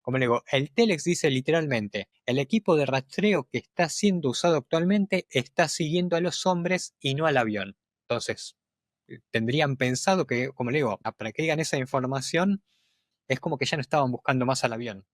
como le digo, el Telex dice literalmente, el equipo de rastreo que está siendo usado actualmente está siguiendo a los hombres y no al avión. Entonces, tendrían pensado que, como le digo, para que digan esa información, es como que ya no estaban buscando más al avión.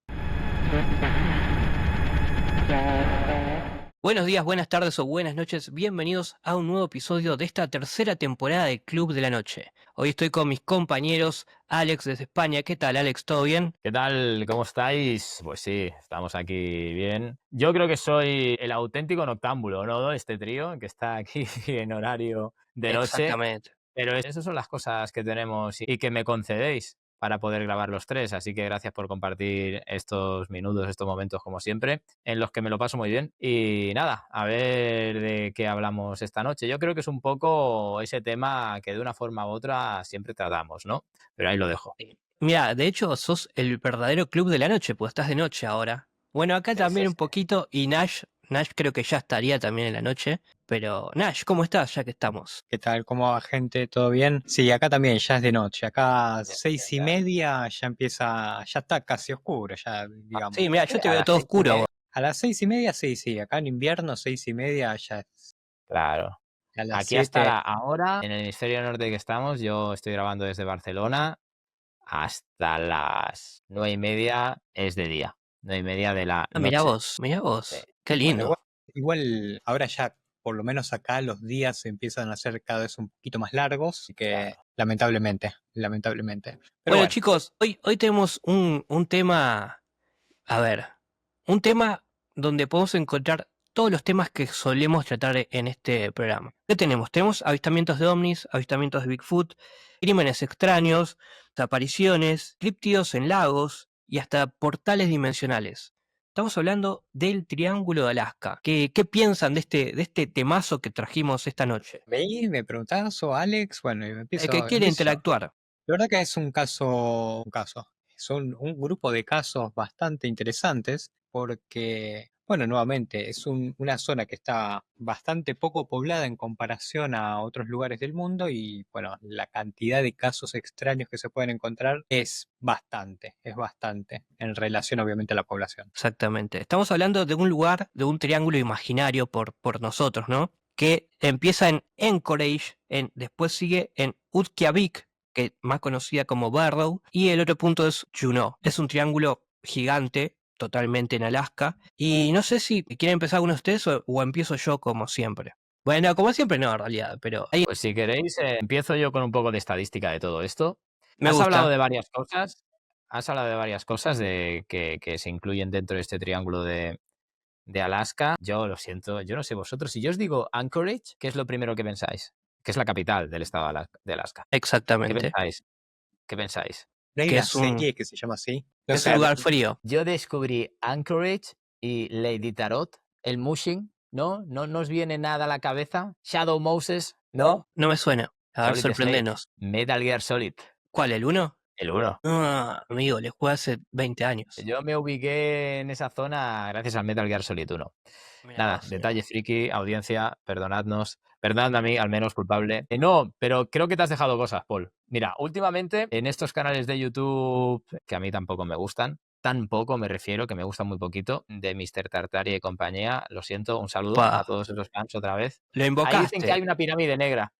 Buenos días, buenas tardes o buenas noches, bienvenidos a un nuevo episodio de esta tercera temporada de Club de la Noche. Hoy estoy con mis compañeros Alex desde España. ¿Qué tal, Alex? ¿Todo bien? ¿Qué tal? ¿Cómo estáis? Pues sí, estamos aquí bien. Yo creo que soy el auténtico noctámbulo, ¿no? Este trío que está aquí en horario de noche, Exactamente. pero esas son las cosas que tenemos y que me concedéis para poder grabar los tres. Así que gracias por compartir estos minutos, estos momentos, como siempre, en los que me lo paso muy bien. Y nada, a ver de qué hablamos esta noche. Yo creo que es un poco ese tema que de una forma u otra siempre tratamos, ¿no? Pero ahí lo dejo. Sí. Mira, de hecho sos el verdadero Club de la Noche, pues estás de noche ahora. Bueno, acá Sí, sí, también un sí. poquito, y Nash creo que ya estaría también en la noche. Pero Nash, ¿cómo estás ya que estamos? ¿Qué tal? ¿Cómo va, gente? ¿Todo bien? Sí, acá también ya es de noche. Acá Ya, 6:30 ya empieza, ya está casi oscuro, ya Sí, digamos. mira, yo te a veo las todo seis y oscuro a media. vos. A las 6:30, sí, sí. Acá en invierno, 6:30 ya es. Claro. A las Aquí hasta 7. la ahora, en el hemisferio norte que estamos, yo estoy grabando desde Barcelona, hasta las 9:30 es de día. 9:30 de la Ah, mirá noche. vos, mirá Sí. vos. Qué Bueno, lindo. igual ahora ya, por lo menos acá, los días empiezan a ser cada vez un poquito más largos, así que Claro. lamentablemente. Pero Bueno, bueno, chicos, hoy tenemos un tema, a ver, un tema donde podemos encontrar todos los temas que solemos tratar en este programa. ¿Qué tenemos? Tenemos avistamientos de ovnis, avistamientos de Bigfoot, crímenes extraños, apariciones, críptidos en lagos y hasta portales dimensionales. Estamos hablando del Triángulo de Alaska. ¿Qué piensan de este temazo que trajimos esta noche? me preguntás o Alex, bueno, y El que quiere empiezo yo. interactuar. La verdad que es un caso. Son un grupo de casos bastante interesantes porque, bueno, nuevamente es una zona que está bastante poco poblada en comparación a otros lugares del mundo y, bueno, la cantidad de casos extraños que se pueden encontrar es bastante en relación obviamente a la población. Exactamente. Estamos hablando de un lugar, de un triángulo imaginario por nosotros, ¿no? Que empieza en Anchorage, después sigue en Utqiagvik, que más conocida como Barrow, y el otro punto es Juneau. Es un triángulo gigante, totalmente en Alaska. Y no sé si quieren empezar uno de ustedes o empiezo yo como siempre. Bueno, como siempre no, en realidad, pero ahí Pues si queréis, empiezo yo con un poco de estadística de todo esto. me Has hablado gusta. de varias cosas. Has hablado de varias cosas que se incluyen dentro de este triángulo de Alaska. Yo lo siento, yo no sé vosotros. Si yo os digo Anchorage, ¿qué es lo primero que pensáis? Que es la capital del estado de Alaska. ¿Qué Exactamente. pensáis? ¿Qué pensáis? ¿No hay Que una es un, serie que se llama así? O es un sea, lugar frío. Yo descubrí Anchorage y Lady Tarot, el mushing, ¿no? ¿No nos viene nada a la cabeza? Shadow Moses, ¿no? No me suena. A ver, Solid Snake, sorprendenos. Metal Gear Solid, ¿Cuál, el uno? el uno. Ah, amigo, le jugué hace 20 años. Yo me ubiqué en esa zona gracias al Metal Gear Solid 1. Mira Nada, vos, mira detalle vos. friki, audiencia, perdonadnos. Perdonadme a mí, al menos culpable. No, pero creo que te has dejado cosas, Paul. Mira, últimamente en estos canales de YouTube, que a mí tampoco me gustan, tampoco me refiero, que me gustan muy poquito, de Mr. Tartaria y compañía, lo siento, un saludo a Pa, todos esos fans otra vez. lo Ahí dicen que invocaste. hay una pirámide negra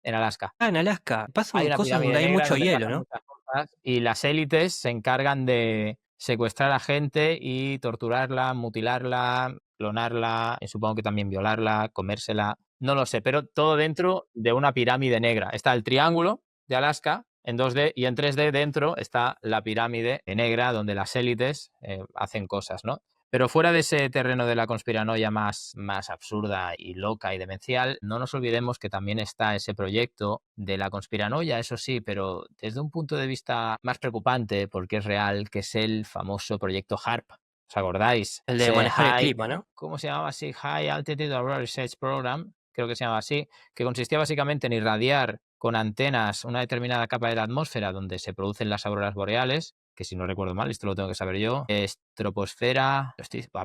en Alaska. Ah, en Alaska. Hay Pasan una cosas donde pirámide hay negra mucho donde hielo, pasan ¿no? muchas cosas y las élites se encargan de secuestrar a gente y torturarla, mutilarla, clonarla, y supongo que también violarla, comérsela, no lo sé, pero todo dentro de una pirámide negra. Está el triángulo de Alaska en 2D y en 3D dentro está la pirámide negra donde las élites hacen cosas, ¿no? Pero fuera de ese terreno de la conspiranoia más absurda y loca y demencial, no nos olvidemos que también está ese proyecto de la conspiranoia, eso sí, pero desde un punto de vista más preocupante, porque es real, que es el famoso proyecto HARP. ¿Os acordáis? El de Ese manejar el clima, ¿no? ¿cómo se llamaba así? High Altitude Auroral Research Program, creo que se llamaba así, que consistía básicamente en irradiar con antenas una determinada capa de la atmósfera donde se producen las auroras boreales que si no recuerdo mal, esto lo tengo que saber yo, es troposfera,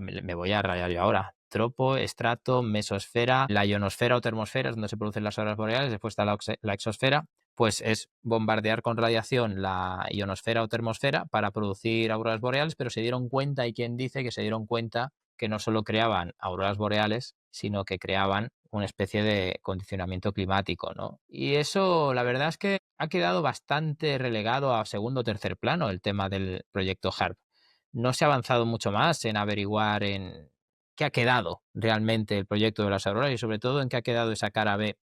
me voy a rayar yo ahora, tropo, estrato, mesosfera, la ionosfera o termosfera es donde se producen las auroras boreales, después está la exosfera, pues es bombardear con radiación la ionosfera o termosfera para producir auroras boreales, pero se dieron cuenta, hay quien dice que se dieron cuenta que no solo creaban auroras boreales, sino que creaban una especie de condicionamiento climático, ¿no? Y eso, la verdad es que ha quedado bastante relegado a segundo o tercer plano el tema del proyecto HARP. No se ha avanzado mucho más en averiguar en qué ha quedado realmente el proyecto de las auroras y sobre todo en qué ha quedado esa cara B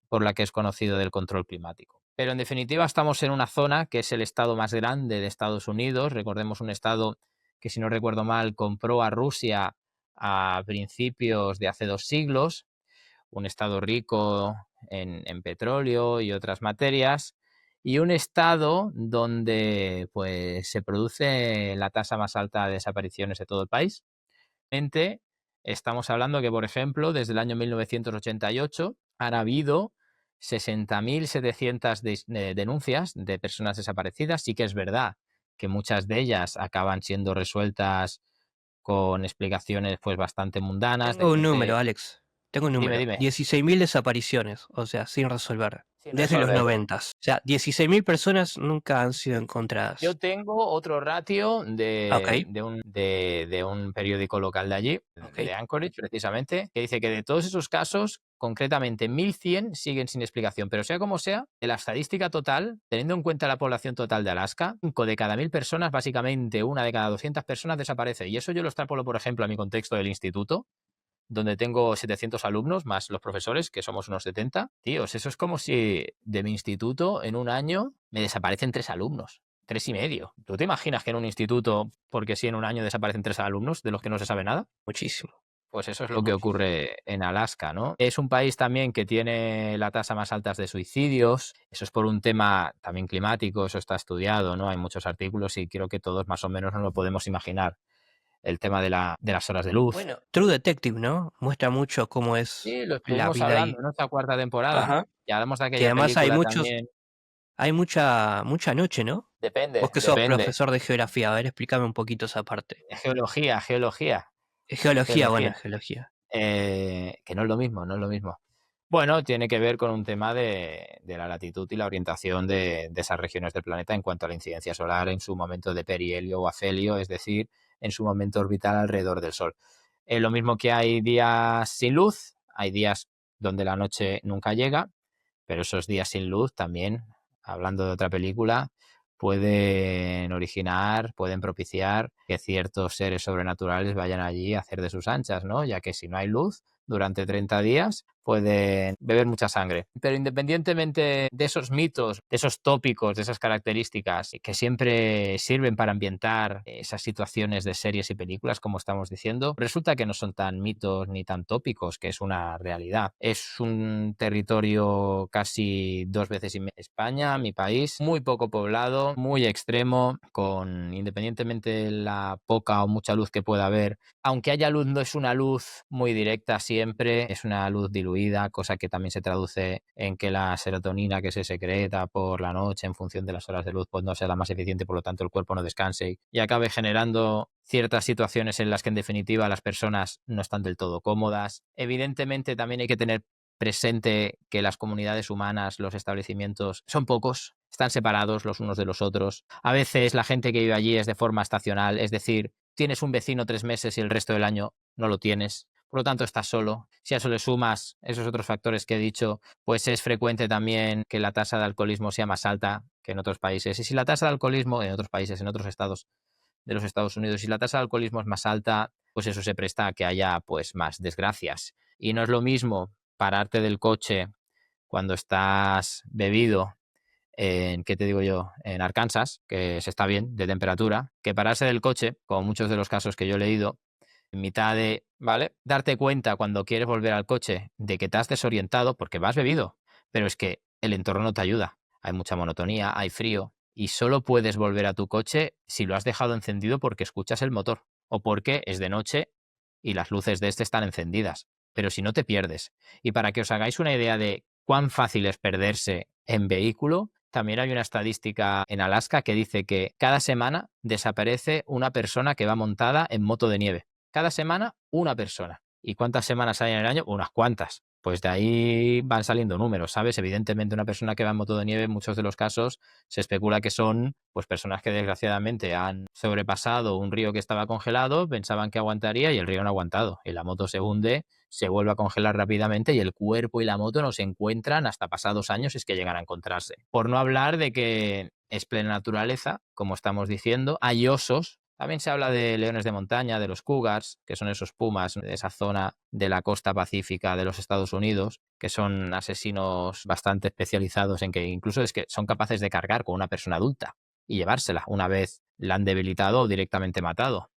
por la que es conocido del control climático. Pero en definitiva estamos en una zona que es el estado más grande de Estados Unidos. Recordemos un estado que, si no recuerdo mal, compró a Rusia a principios de hace 2 siglos, un estado rico en petróleo y otras materias, y un estado donde pues, se produce la tasa más alta de desapariciones de todo el país. Estamos hablando que, por ejemplo, desde el año 1988 han habido 60.700 denuncias de personas desaparecidas. Sí que es verdad que muchas de ellas acaban siendo resueltas con explicaciones pues bastante mundanas. Tengo un número, Alex. Tengo un número. Dime. 16.000 desapariciones, o sea, sin resolver. Sin Desde los resolver. 90. O sea, 16.000 personas nunca han sido encontradas. Yo tengo otro ratio de, Ok. de un periódico local de allí, Ok. de Anchorage precisamente, que dice que de todos esos casos, concretamente 1.100 siguen sin explicación. Pero sea como sea, de la estadística total, teniendo en cuenta la población total de Alaska, 5 de cada 1.000 personas, básicamente 1 de cada 200 personas desaparece. Y eso yo lo extrapolo, por ejemplo, a mi contexto del instituto, donde tengo 700 alumnos, más los profesores, que somos unos 70. Tíos, eso es como si de mi instituto en un año me desaparecen 3 alumnos. 3 y medio. ¿Tú te imaginas que en un instituto, porque si en un año desaparecen 3 alumnos de los que no se sabe nada? Muchísimo. Pues eso es lo que ocurre en Alaska, ¿no? Es un país también que tiene la tasa más alta de suicidios. Eso es por un tema también climático, eso está estudiado, ¿no? Hay muchos artículos y creo que todos más o menos nos lo podemos imaginar. El tema de las horas de luz. Bueno, True Detective, ¿no? Muestra mucho cómo es Sí, lo la estuvimos vida hablando ahí. en nuestra 4ª temporada. Ajá. Y hablamos de Que aquella además hay película también. Hay mucha noche, ¿no? Depende, Vos que sos profesor de geografía, a ver, explícame un poquito esa parte. Geología. Geología, bueno, geología. Que no es lo mismo, no es lo mismo. Bueno, tiene que ver con un tema de la latitud y la orientación de esas regiones del planeta en cuanto a la incidencia solar en su momento de perihelio o afelio, es decir, en su momento orbital alrededor del Sol. Lo mismo que hay días sin luz, hay días donde la noche nunca llega, pero esos días sin luz también, hablando de otra película, pueden propiciar que ciertos seres sobrenaturales vayan allí a hacer de sus anchas, ¿no? Ya que si no hay luz durante 30 días, pueden beber mucha sangre. Pero independientemente de esos mitos, de esos tópicos, de esas características que siempre sirven para ambientar esas situaciones de series y películas, como estamos diciendo, resulta que no son tan mitos ni tan tópicos, que es una realidad. Es un territorio casi 2 veces España, mi país, muy poco poblado, muy extremo, con independientemente de la poca o mucha luz que pueda haber, aunque haya luz, no es una luz muy directa siempre, es una luz diluida, cosa que también se traduce en que la serotonina que se secreta por la noche en función de las horas de luz pues no sea la más eficiente, por lo tanto el cuerpo no descanse y acabe generando ciertas situaciones en las que en definitiva las personas no están del todo cómodas. Evidentemente también hay que tener presente que las comunidades humanas, los establecimientos, son pocos, están separados los unos de los otros. A veces la gente que vive allí es de forma estacional, es decir, tienes un vecino 3 meses y el resto del año no lo tienes. Por lo tanto, estás solo. Si a eso le sumas esos otros factores que he dicho, pues es frecuente también que la tasa de alcoholismo sea más alta que en otros países. Y si la tasa de alcoholismo en otros países, en otros estados de los Estados Unidos, si la tasa de alcoholismo es más alta, pues eso se presta a que haya pues más desgracias. Y no es lo mismo pararte del coche cuando estás bebido en, ¿qué te digo yo?, en Arkansas, que se está bien de temperatura, que pararse del coche, como muchos de los casos que yo he leído, en mitad de, ¿vale? Darte cuenta cuando quieres volver al coche de que te has desorientado porque vas bebido, pero es que el entorno no te ayuda. Hay mucha monotonía, hay frío y solo puedes volver a tu coche si lo has dejado encendido porque escuchas el motor o porque es de noche y las luces de este están encendidas. Pero si no te pierdes. Y para que os hagáis una idea de cuán fácil es perderse en vehículo, También hay una estadística en Alaska que dice que cada semana desaparece una persona que va montada en moto de nieve. Cada semana, una persona. ¿Y cuántas semanas hay en el año? Unas cuantas. Pues de ahí van saliendo números, ¿sabes? Evidentemente una persona que va en moto de nieve, en muchos de los casos se especula que son pues personas que desgraciadamente han sobrepasado un río que estaba congelado, pensaban que aguantaría y el río no ha aguantado. Y la moto se hunde, se vuelve a congelar rápidamente y el cuerpo y la moto no se encuentran hasta pasados años si es que llegan a encontrarse. Por no hablar de que es plena naturaleza, como estamos diciendo, hay osos. También se habla de leones de montaña, de los cougars, que son esos pumas de esa zona de la costa pacífica de los Estados Unidos, que son asesinos bastante especializados en que incluso es que son capaces de cargar con una persona adulta y llevársela una vez la han debilitado o directamente matado.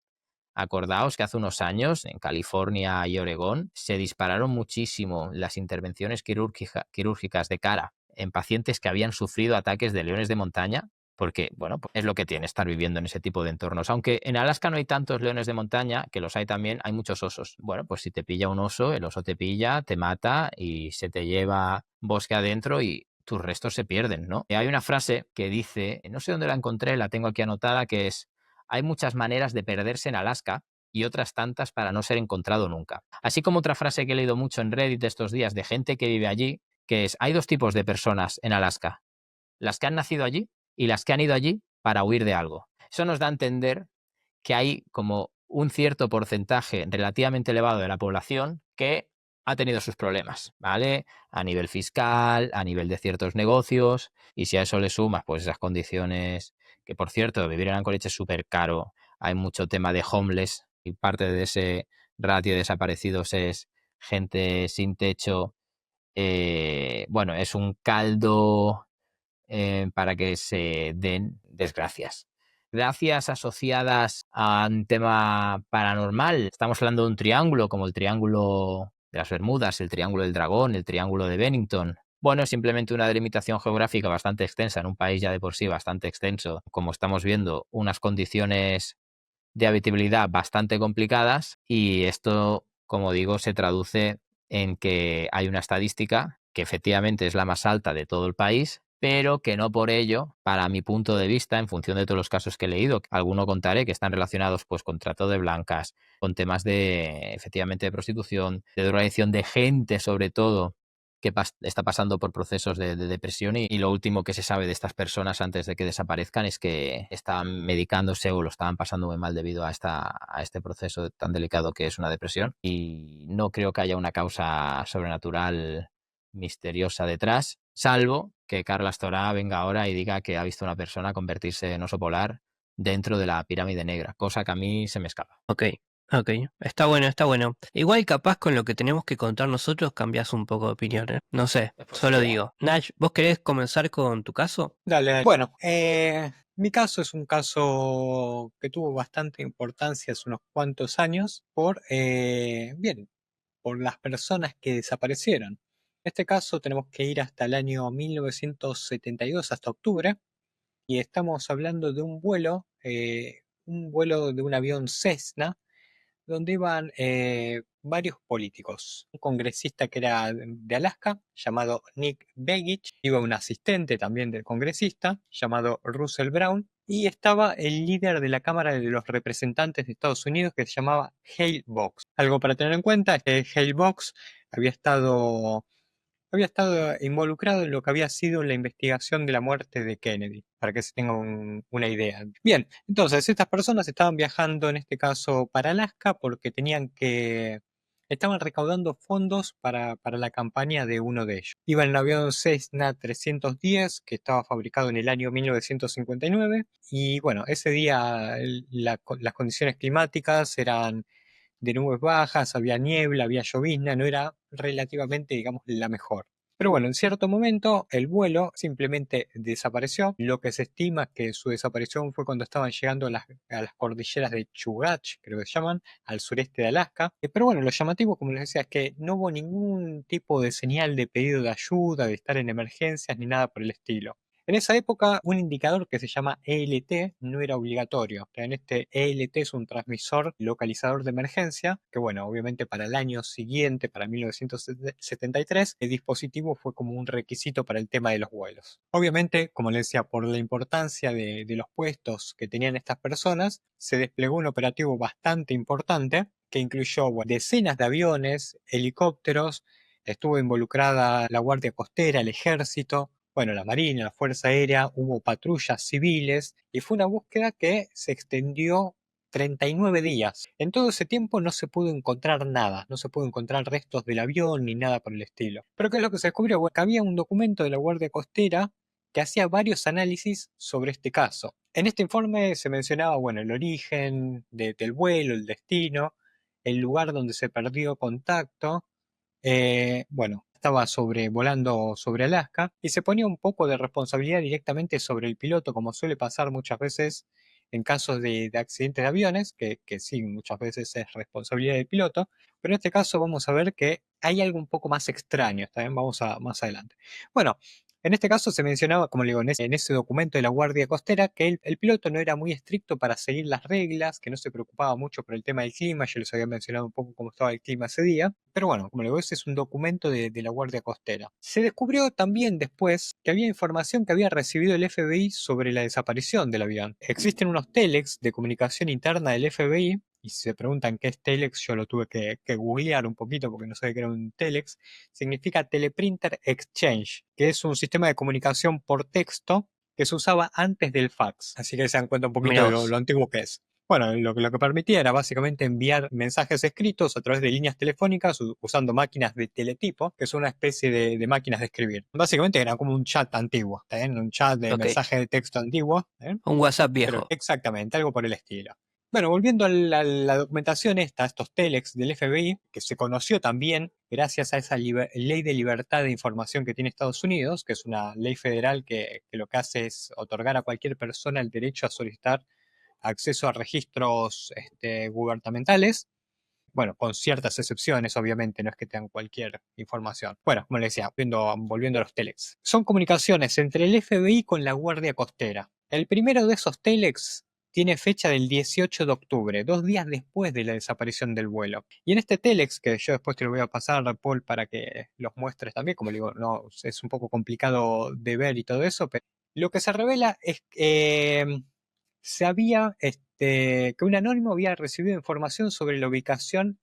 Acordaos que hace unos años en California y Oregón se dispararon muchísimo las intervenciones quirúrgicas de cara en pacientes que habían sufrido ataques de leones de montaña, porque, bueno, pues es lo que tiene estar viviendo en ese tipo de entornos. Aunque en Alaska no hay tantos leones de montaña, que los hay también, hay muchos osos. Bueno, pues si te pilla un oso, el oso te pilla, te mata y se te lleva bosque adentro y tus restos se pierden, ¿no? Y hay una frase que dice, no sé dónde la encontré, la tengo aquí anotada, que es: hay muchas maneras de perderse en Alaska y otras tantas para no ser encontrado nunca. Así como otra frase que he leído mucho en Reddit estos días de gente que vive allí, que es: hay dos tipos de personas en Alaska, las que han nacido allí y las que han ido allí para huir de algo. Eso nos da a entender que hay como un cierto porcentaje relativamente elevado de la población que ha tenido sus problemas, ¿vale? A nivel fiscal, a nivel de ciertos negocios, y si a eso le sumas pues esas condiciones, que por cierto, vivir en Anchorage es súper caro, hay mucho tema de homeless, y parte de ese ratio de desaparecidos es gente sin techo, bueno, es un caldo para que se den desgracias. Gracias asociadas a un tema paranormal. Estamos hablando de un triángulo, como el triángulo de las Bermudas, el triángulo del dragón, el triángulo de Bennington. Bueno, es simplemente una delimitación geográfica bastante extensa en un país ya de por sí bastante extenso. Como estamos viendo, unas condiciones de habitabilidad bastante complicadas, y esto, como digo, se traduce en que hay una estadística que efectivamente es la más alta de todo el país, pero que no por ello, para mi punto de vista, en función de todos los casos que he leído, alguno contaré que están relacionados pues con trato de blancas, con temas de efectivamente de prostitución, de drogadicción, de gente sobre todo que está pasando por procesos de depresión, y lo último que se sabe de estas personas antes de que desaparezcan es que estaban medicándose o lo estaban pasando muy mal debido a este proceso tan delicado que es una depresión, y no creo que haya una causa sobrenatural misteriosa detrás, salvo que Carla Storá venga ahora y diga que ha visto a una persona convertirse en oso polar dentro de la pirámide negra, cosa que a mí se me escapa. Ok, ok, está bueno, está bueno. Igual capaz con lo que tenemos que contar nosotros cambias un poco de opinión, ¿eh? No sé, Es solo posible. digo. Nash, ¿vos querés comenzar con tu caso? Dale, dale. Bueno, mi caso es un caso que tuvo bastante importancia hace unos cuantos años por las personas que desaparecieron. En este caso tenemos que ir hasta el año 1972, hasta octubre, y estamos hablando de un vuelo de un avión Cessna, donde iban varios políticos. Un congresista que era de Alaska, llamado Nick Begich, iba un asistente también del congresista, llamado Russell Brown, y estaba el líder de la Cámara de los Representantes de Estados Unidos, que se llamaba Hale Box. Algo para tener en cuenta es que Hale Box había estado involucrado en lo que había sido la investigación de la muerte de Kennedy, para que se tenga una idea. Bien, entonces estas personas estaban viajando en este caso para Alaska porque estaban recaudando fondos para la campaña de uno de ellos. Iba en el avión Cessna 310, que estaba fabricado en el año 1959, y bueno, ese día las condiciones climáticas eran de nubes bajas, había niebla, había llovizna, no era relativamente, digamos, la mejor. Pero bueno, en cierto momento el vuelo simplemente desapareció. Lo que se estima que su desaparición fue cuando estaban llegando a las cordilleras de Chugach, creo que se llaman, al sureste de Alaska. Pero bueno, lo llamativo, como les decía, es que no hubo ningún tipo de señal de pedido de ayuda, de estar en emergencias, ni nada por el estilo. En esa época, un indicador que se llama ELT no era obligatorio. En este ELT es un transmisor localizador de emergencia, que bueno, obviamente para el año siguiente, para 1973, el dispositivo fue como un requisito para el tema de los vuelos. Obviamente, como les decía, por la importancia de los puestos que tenían estas personas, se desplegó un operativo bastante importante que incluyó decenas de aviones, helicópteros, estuvo involucrada la Guardia Costera, el Ejército, bueno, la Marina, la Fuerza Aérea, hubo patrullas civiles y fue una búsqueda que se extendió 39 días. En todo ese tiempo no se pudo encontrar nada, no se pudo encontrar restos del avión ni nada por el estilo. Pero ¿qué es lo que se descubrió? Bueno, que había un documento de la Guardia Costera que hacía varios análisis sobre este caso. En este informe se mencionaba, bueno, el origen del vuelo, el destino, el lugar donde se perdió contacto. Bueno, estaba volando sobre Alaska y se ponía un poco de responsabilidad directamente sobre el piloto, como suele pasar muchas veces en casos de accidentes de aviones, que sí, muchas veces es responsabilidad del piloto, pero en este caso vamos a ver que hay algo un poco más extraño, ¿está bien? Vamos a más adelante. Bueno, en este caso se mencionaba, como le digo, en ese documento de la Guardia Costera, que el piloto no era muy estricto para seguir las reglas, que no se preocupaba mucho por el tema del clima. Yo les había mencionado un poco cómo estaba el clima ese día, pero bueno, como le digo, ese es un documento de la Guardia Costera. Se descubrió también después que había información que había recibido el FBI sobre la desaparición del avión. Existen unos telex de comunicación interna del FBI, y si se preguntan qué es telex, yo lo tuve que googlear un poquito porque no sabía que era un telex. Significa Teleprinter Exchange, que es un sistema de comunicación por texto que se usaba antes del fax. Así que se dan cuenta un poquito Mirá de vos. lo antiguo que es. Bueno, lo que permitía era básicamente enviar mensajes escritos a través de líneas telefónicas usando máquinas de teletipo, que son una especie de máquinas de escribir. Básicamente era como un chat antiguo, ¿está bien? Un chat de Ok. mensaje de texto antiguo, ¿eh? Un WhatsApp Pero viejo. exactamente, algo por el estilo. Bueno, volviendo a la documentación estos telex del FBI, que se conoció también gracias a esa ley de libertad de información que tiene Estados Unidos, que es una ley federal que lo que hace es otorgar a cualquier persona el derecho a solicitar acceso a registros gubernamentales. Bueno, con ciertas excepciones, obviamente, no es que tengan cualquier información. Bueno, como les decía, volviendo a los telex. Son comunicaciones entre el FBI con la Guardia Costera. El primero de esos telex tiene fecha del 18 de octubre, 2 días después de la desaparición del vuelo. Y en este telex, que yo después te lo voy a pasar, Paul, para que los muestres también, como digo, no, es un poco complicado de ver y todo eso, pero lo que se revela es que que un anónimo había recibido información sobre la ubicación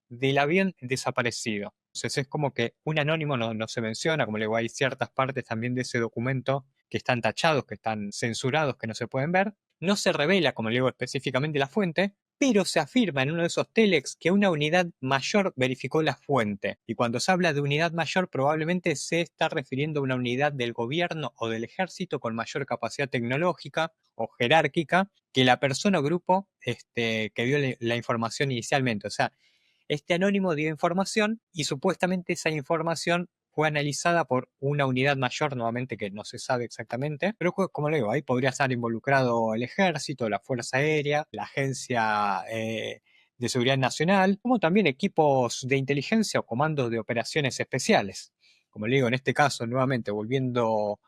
del avión desaparecido. Entonces es como que un anónimo no se menciona, como le digo, hay ciertas partes también de ese documento que están tachados, que están censurados, que no se pueden ver. No se revela, como le digo, específicamente la fuente, pero se afirma en uno de esos telex que una unidad mayor verificó la fuente. Y cuando se habla de unidad mayor, probablemente se está refiriendo a una unidad del gobierno o del ejército con mayor capacidad tecnológica o jerárquica que la persona o grupo que dio la información inicialmente. O sea, este anónimo dio información y supuestamente esa información fue analizada por una unidad mayor, nuevamente que no se sabe exactamente, pero como le digo, ahí podría estar involucrado el ejército, la Fuerza Aérea, la Agencia de Seguridad Nacional, como también equipos de inteligencia o comandos de operaciones especiales. Como le digo, en este caso, nuevamente, volviendo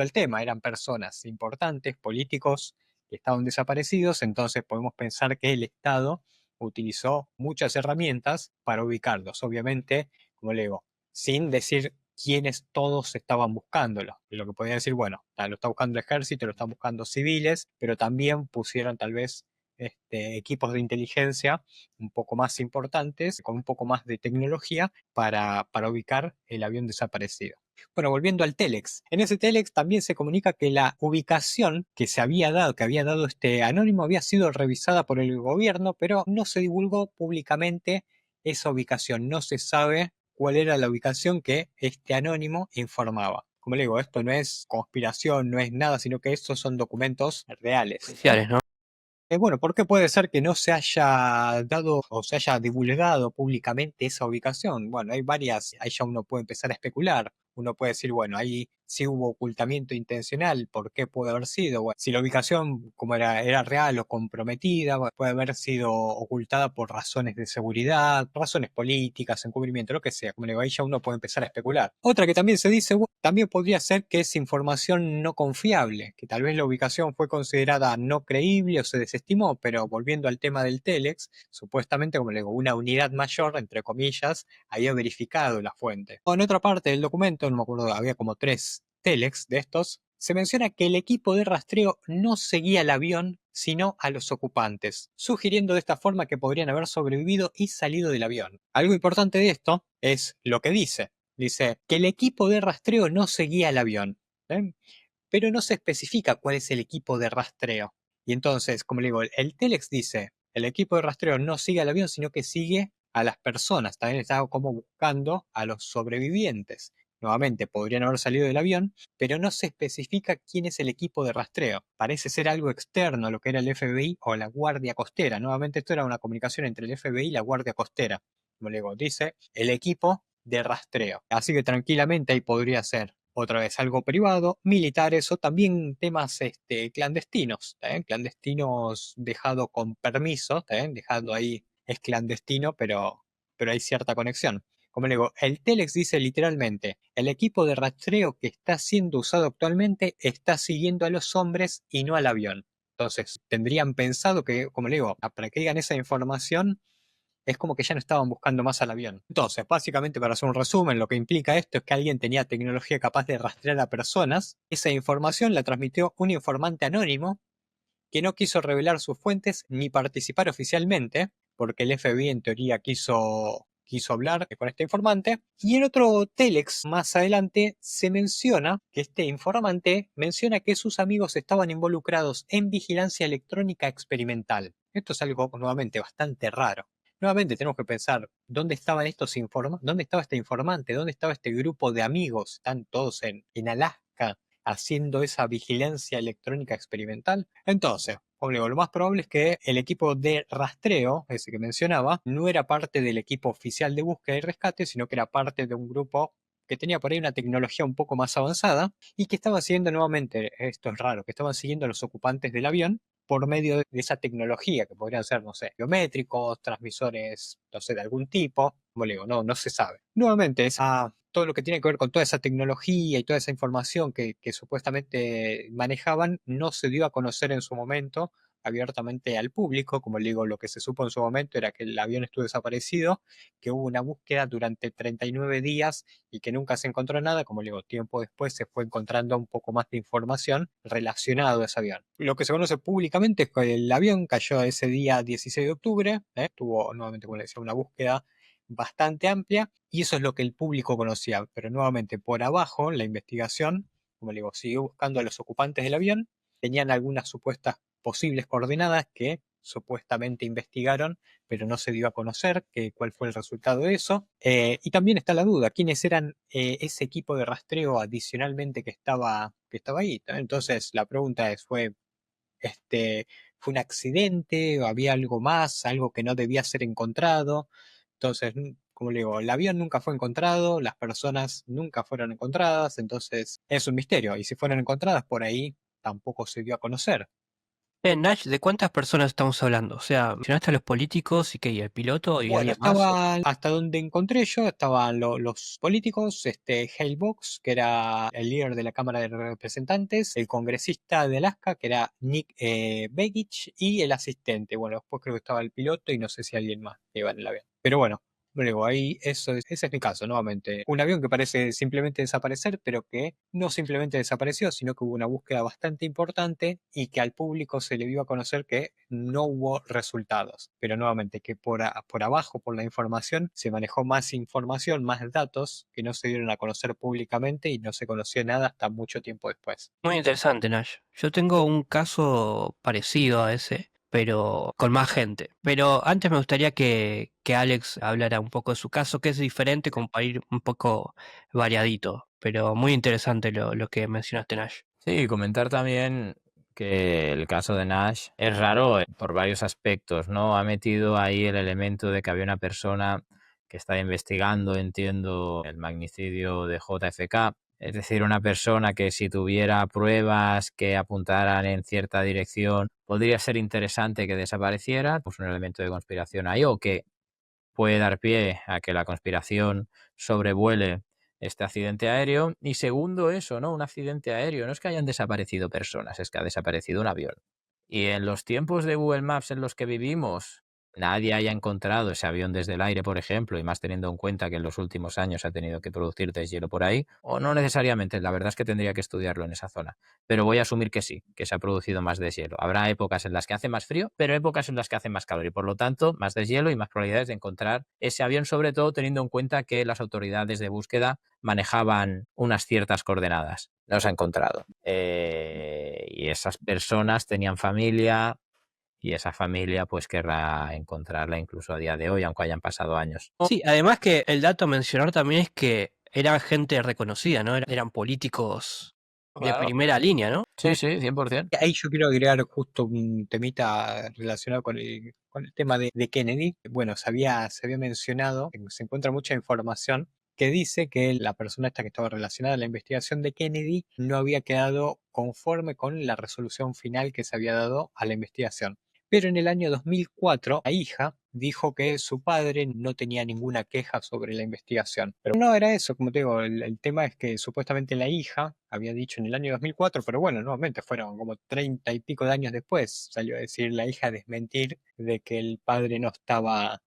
al tema, eran personas importantes, políticos que estaban desaparecidos, entonces podemos pensar que el Estado utilizó muchas herramientas para ubicarlos, obviamente, como le digo, sin decir quiénes todos estaban buscándolo. Lo que podía decir, bueno, lo está buscando el ejército, lo están buscando civiles, pero también pusieron tal vez equipos de inteligencia un poco más importantes, con un poco más de tecnología para ubicar el avión desaparecido. Bueno, volviendo al telex. En ese telex también se comunica que la ubicación que había dado este anónimo había sido revisada por el gobierno, pero no se divulgó públicamente esa ubicación. No se sabe cuál era la ubicación que este anónimo informaba. Como le digo, esto no es conspiración, no es nada, sino que estos son documentos reales. Oficiales, ¿no? Bueno, ¿por qué puede ser que no se haya dado o se haya divulgado públicamente esa ubicación? Bueno, hay varias, ahí ya uno puede empezar a especular. uno puede decir, bueno, ahí sí hubo ocultamiento intencional, ¿por qué puede haber sido? Bueno, si la ubicación como era real o comprometida, bueno, puede haber sido ocultada por razones de seguridad, razones políticas, encubrimiento, lo que sea, como le digo, ahí ya uno puede empezar a especular. Otra que también se dice, bueno, también podría ser que es información no confiable, que tal vez la ubicación fue considerada no creíble o se desestimó, pero volviendo al tema del Telex, supuestamente, como le digo, una unidad mayor, entre comillas, había verificado la fuente. En otra parte del documento, no me acuerdo, había como 3 Telex de estos, se menciona que el equipo de rastreo no seguía al avión, sino a los ocupantes, sugiriendo de esta forma que podrían haber sobrevivido y salido del avión. Algo importante de esto es lo que dice. Dice que el equipo de rastreo no seguía al avión, ¿eh? Pero no se especifica cuál es el equipo de rastreo. Y entonces, como le digo, el Telex dice, el equipo de rastreo no sigue al avión, sino que sigue a las personas. También estaba como buscando a los sobrevivientes. Nuevamente, podrían haber salido del avión, pero no se especifica quién es el equipo de rastreo. Parece ser algo externo a lo que era el FBI o la Guardia Costera. Nuevamente, esto era una comunicación entre el FBI y la Guardia Costera. Como le digo, dice el equipo de rastreo. Así que tranquilamente ahí podría ser otra vez algo privado, militares o también temas clandestinos, clandestinos dejado con permiso, dejado ahí es clandestino, pero hay cierta conexión. Como le digo, el Telex dice literalmente, el equipo de rastreo que está siendo usado actualmente está siguiendo a los hombres y no al avión. Entonces, tendrían pensado que, como le digo, para que digan esa información, es como que ya no estaban buscando más al avión. Entonces, básicamente, para hacer un resumen, lo que implica esto es que alguien tenía tecnología capaz de rastrear a personas. Esa información la transmitió un informante anónimo que no quiso revelar sus fuentes ni participar oficialmente, porque el FBI en teoría quiso hablar con este informante. Y en otro Telex más adelante se menciona que este informante menciona que sus amigos estaban involucrados en vigilancia electrónica experimental. Esto es algo nuevamente bastante raro. Nuevamente tenemos que pensar, ¿dónde estaban ¿Dónde estaba este informante? ¿Dónde estaba este grupo de amigos? ¿Están todos en Alaska haciendo esa vigilancia electrónica experimental? Entonces, como digo, lo más probable es que el equipo de rastreo, ese que mencionaba, no era parte del equipo oficial de búsqueda y rescate, sino que era parte de un grupo que tenía por ahí una tecnología un poco más avanzada y que estaba siguiendo nuevamente, esto es raro, que estaban siguiendo a los ocupantes del avión por medio de esa tecnología, que podrían ser, no sé, biométricos, transmisores, no sé, de algún tipo. Como le digo, no se sabe. Nuevamente, todo lo que tiene que ver con toda esa tecnología y toda esa información que supuestamente manejaban no se dio a conocer en su momento abiertamente al público. Como le digo, lo que se supo en su momento era que el avión estuvo desaparecido, que hubo una búsqueda durante 39 días y que nunca se encontró nada. Como le digo, tiempo después se fue encontrando un poco más de información relacionada a ese avión. Lo que se conoce públicamente es que el avión cayó ese día 16 de octubre, tuvo nuevamente, como le decía, una búsqueda bastante amplia y eso es lo que el público conocía, pero nuevamente por abajo la investigación, como le digo, siguió buscando a los ocupantes del avión, tenían algunas supuestas posibles coordenadas que supuestamente investigaron, pero no se dio a conocer cuál fue el resultado de eso. Y también está la duda, quiénes eran ese equipo de rastreo adicionalmente que estaba ahí. Entonces la pregunta ¿fue un accidente o había algo más, algo que no debía ser encontrado? Entonces, como le digo, el avión nunca fue encontrado, las personas nunca fueron encontradas, entonces es un misterio. Y si fueron encontradas por ahí, tampoco se dio a conocer. Nash, ¿de cuántas personas estamos hablando? O sea, mencionaste a los políticos y que y el piloto y Bueno, alguien más. estaban, hasta donde encontré yo, estaban los políticos, Hale Box, que era el líder de la Cámara de Representantes, el congresista de Alaska, que era Nick Begich, y el asistente. Bueno, después creo que estaba el piloto y no sé si alguien más que iba en el avión. Pero bueno, luego ahí ese es mi caso, nuevamente. Un avión que parece simplemente desaparecer, pero que no simplemente desapareció, sino que hubo una búsqueda bastante importante y que al público se le dio a conocer que no hubo resultados. Pero nuevamente, que por abajo, por la información, se manejó más información, más datos que no se dieron a conocer públicamente y no se conoció nada hasta mucho tiempo después. Muy interesante, Nash. Yo tengo un caso parecido a ese, pero con más gente. Pero antes me gustaría que Alex hablara un poco de su caso, que es diferente como para ir un poco variadito. Pero muy interesante lo que mencionaste, Nash. Sí, comentar también que el caso de Nash es raro por varios aspectos, ¿no? Ha metido ahí el elemento de que había una persona que está investigando, entiendo, el magnicidio de JFK. Es decir, una persona que si tuviera pruebas que apuntaran en cierta dirección, podría ser interesante que desapareciera, pues un elemento de conspiración ahí, o que puede dar pie a que la conspiración sobrevuele este accidente aéreo. Y segundo, eso, ¿no? Un accidente aéreo. No es que hayan desaparecido personas, es que ha desaparecido un avión. Y en los tiempos de Google Maps en los que vivimos, nadie haya encontrado ese avión desde el aire, por ejemplo, y más teniendo en cuenta que en los últimos años ha tenido que producir deshielo por ahí, o no necesariamente, la verdad es que tendría que estudiarlo en esa zona. Pero voy a asumir que sí, que se ha producido más deshielo. Habrá épocas en las que hace más frío, pero épocas en las que hace más calor y por lo tanto más deshielo y más probabilidades de encontrar ese avión, sobre todo teniendo en cuenta que las autoridades de búsqueda manejaban unas ciertas coordenadas. No se ha encontrado. Y esas personas tenían familia y esa familia pues querrá encontrarla incluso a día de hoy, aunque hayan pasado años. Sí, además que el dato a mencionar también es que eran gente reconocida, ¿no? Eran políticos de Claro. primera línea, ¿no? Sí, sí, 100%. Ahí yo quiero agregar justo un temita relacionado con el tema de Kennedy. Bueno, se había mencionado, se encuentra mucha información que dice que la persona esta que estaba relacionada a la investigación de Kennedy no había quedado conforme con la resolución final que se había dado a la investigación. Pero en el año 2004, la hija dijo que su padre no tenía ninguna queja sobre la investigación. Pero no era eso, como te digo, el tema es que supuestamente la hija había dicho en el año 2004, pero bueno, nuevamente fueron como 30 y pico de años después, salió a decir la hija a desmentir de que el padre no estaba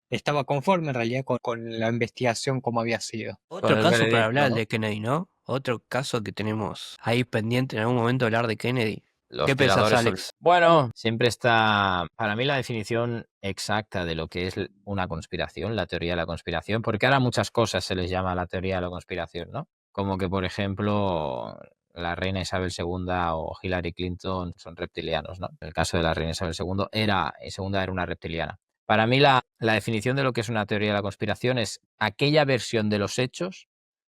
conforme en realidad con la investigación como había sido. Con Otro el caso para hablar, el veredicto, de Kennedy, ¿no? Otro caso que tenemos ahí pendiente en algún momento hablar de Kennedy. los ¿Qué pensás, tiradores Alex? Bueno, siempre está, para mí la definición exacta de lo que es una conspiración, la teoría de la conspiración, porque ahora muchas cosas se les llama la teoría de la conspiración, ¿no? Como que, por ejemplo, la reina Isabel II o Hillary Clinton son reptilianos, ¿no? En el caso de la reina Isabel segunda era una reptiliana. Para mí la definición de lo que es una teoría de la conspiración es aquella versión de los hechos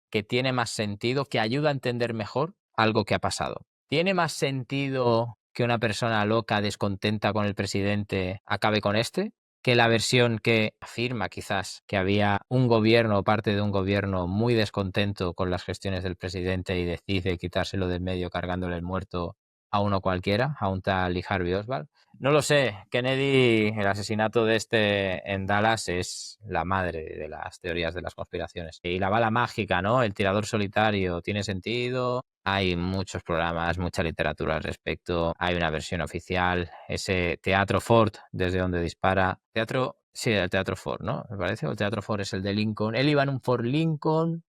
que tiene más sentido, que ayuda a entender mejor algo que ha pasado. ¿Tiene más sentido que una persona loca, descontenta con el presidente, acabe con este? Que la versión que afirma quizás que había un gobierno o parte de un gobierno muy descontento con las gestiones del presidente y decide quitárselo del medio cargándole el muerto a uno cualquiera, a un tal Lee Harvey Oswald. No lo sé. Kennedy, el asesinato de este en Dallas es la madre de las teorías de las conspiraciones. Y la bala mágica, ¿no? El tirador solitario, ¿tiene sentido? Hay muchos programas, mucha literatura al respecto. Hay una versión oficial. Ese Teatro Ford, desde donde dispara. Sí, el Teatro Ford, ¿no? Me parece. El Teatro Ford es el de Lincoln. Él iba en un Ford Lincoln.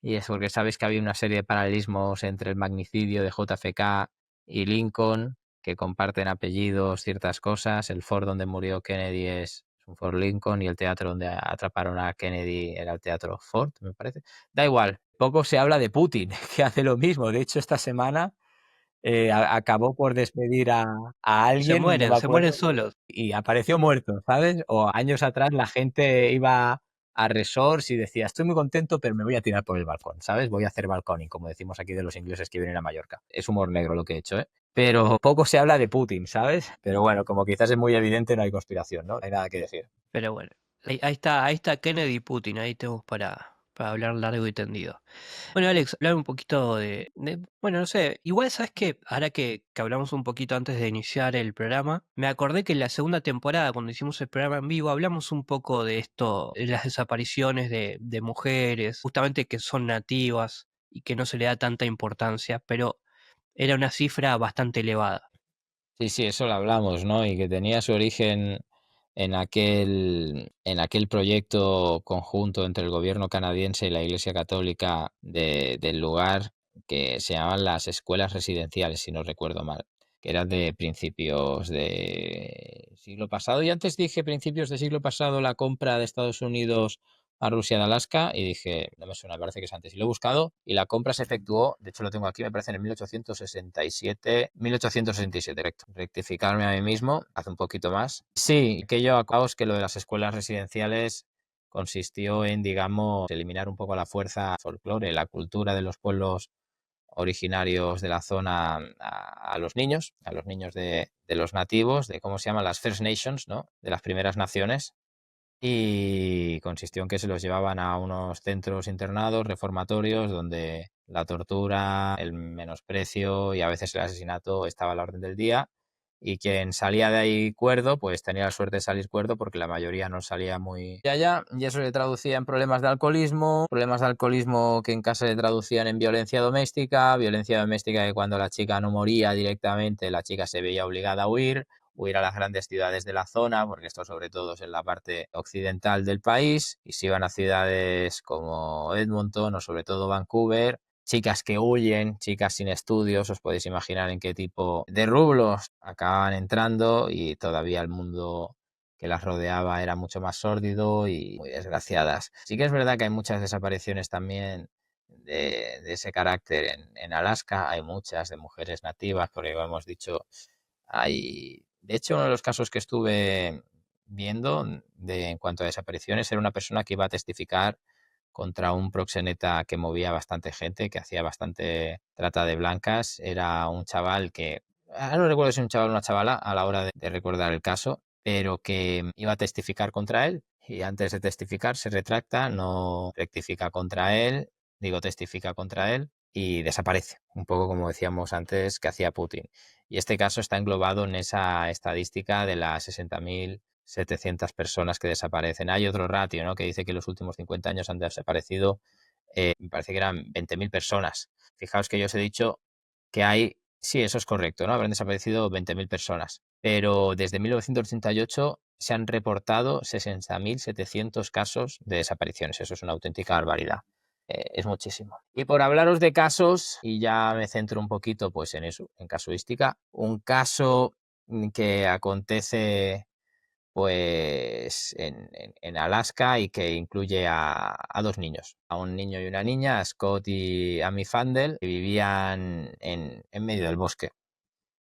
Y es porque sabes que había una serie de paralelismos entre el magnicidio de JFK y Lincoln, que comparten apellidos, ciertas cosas. El Ford donde murió Kennedy es un Ford Lincoln y el teatro donde atraparon a Kennedy era el Teatro Ford, me parece. Da igual, poco se habla de Putin, que hace lo mismo. De hecho, esta semana acabó por despedir a alguien, no me Se mueren acuerdo, solos. y apareció muerto, ¿sabes? O años atrás la gente iba a resorts y decía, estoy muy contento, pero me voy a tirar por el balcón, ¿sabes? Voy a hacer balconing, como decimos aquí de los ingleses que vienen a Mallorca. Es humor negro lo que he hecho, ¿eh? Pero poco se habla de Putin, ¿sabes? Pero bueno, como quizás es muy evidente, no hay conspiración, ¿no? No hay nada que decir. Pero bueno, ahí está Kennedy y Putin, ahí tenemos para hablar largo y tendido. Bueno, Alex, hablar un poquito bueno, no sé, igual sabes que ahora que hablamos un poquito antes de iniciar el programa, me acordé que en la segunda temporada, cuando hicimos el programa en vivo, hablamos un poco de esto, de las desapariciones de mujeres, justamente que son nativas y que no se le da tanta importancia, pero era una cifra bastante elevada. Sí, sí, eso lo hablamos, ¿no? Y que tenía su origen en aquel proyecto conjunto entre el gobierno canadiense y la Iglesia Católica del lugar que se llamaban las escuelas residenciales, si no recuerdo mal, que eran de principios de siglo pasado. Y antes dije principios de siglo pasado la compra de Estados Unidos a Rusia de Alaska y dije, no me suena, parece que es antes. Y lo he buscado y la compra se efectuó, de hecho lo tengo aquí, me parece en el 1867, correcto. Rectificarme a mí mismo, hace un poquito más. Sí, que yo acabaos que lo de las escuelas residenciales consistió en, digamos, eliminar un poco la fuerza folclore, la cultura de los pueblos originarios de la zona a los niños de los nativos, de cómo se llaman las First Nations, ¿no? De las primeras naciones y consistió en que se los llevaban a unos centros internados reformatorios donde la tortura, el menosprecio y a veces el asesinato estaba a la orden del día. Y quien salía de ahí cuerdo, pues tenía la suerte de salir cuerdo porque la mayoría no salía muy de allá. Y eso se traducía en problemas de alcoholismo que en casa se traducían en violencia doméstica que cuando la chica no moría directamente, la chica se veía obligada a huir a las grandes ciudades de la zona, porque esto sobre todo es en la parte occidental del país, y se iban a ciudades como Edmonton o sobre todo Vancouver. Chicas que huyen, chicas sin estudios, os podéis imaginar en qué tipo de rublos acaban entrando y todavía el mundo que las rodeaba era mucho más sórdido y muy desgraciadas. Sí que es verdad que hay muchas desapariciones también de ese carácter en Alaska, hay muchas de mujeres nativas, porque como hemos dicho, de hecho, uno de los casos que estuve viendo en cuanto a desapariciones era una persona que iba a testificar contra un proxeneta que movía bastante gente, que hacía bastante trata de blancas. Era un chaval que, no recuerdo si un chaval o una chavala a la hora de recordar el caso, pero que iba a testificar contra él y antes de testificar se retracta, no rectifica contra él, testifica contra él y desaparece, un poco como decíamos antes que hacía Putin. Y este caso está englobado en esa estadística de las 60.700 personas que desaparecen. Hay otro ratio, ¿no?, que dice que en los últimos 50 años han desaparecido, me parece que eran 20.000 personas. Fijaos que yo os he dicho que sí, eso es correcto, ¿no? Habrán desaparecido 20.000 personas, pero desde 1988 se han reportado 60.700 casos de desapariciones. Eso es una auténtica barbaridad. Es muchísimo. Y por hablaros de casos, y ya me centro un poquito pues en eso, en casuística, un caso que acontece pues en Alaska y que incluye a dos niños, a un niño y una niña, a Scott y Amy Fandel, que vivían en medio del bosque.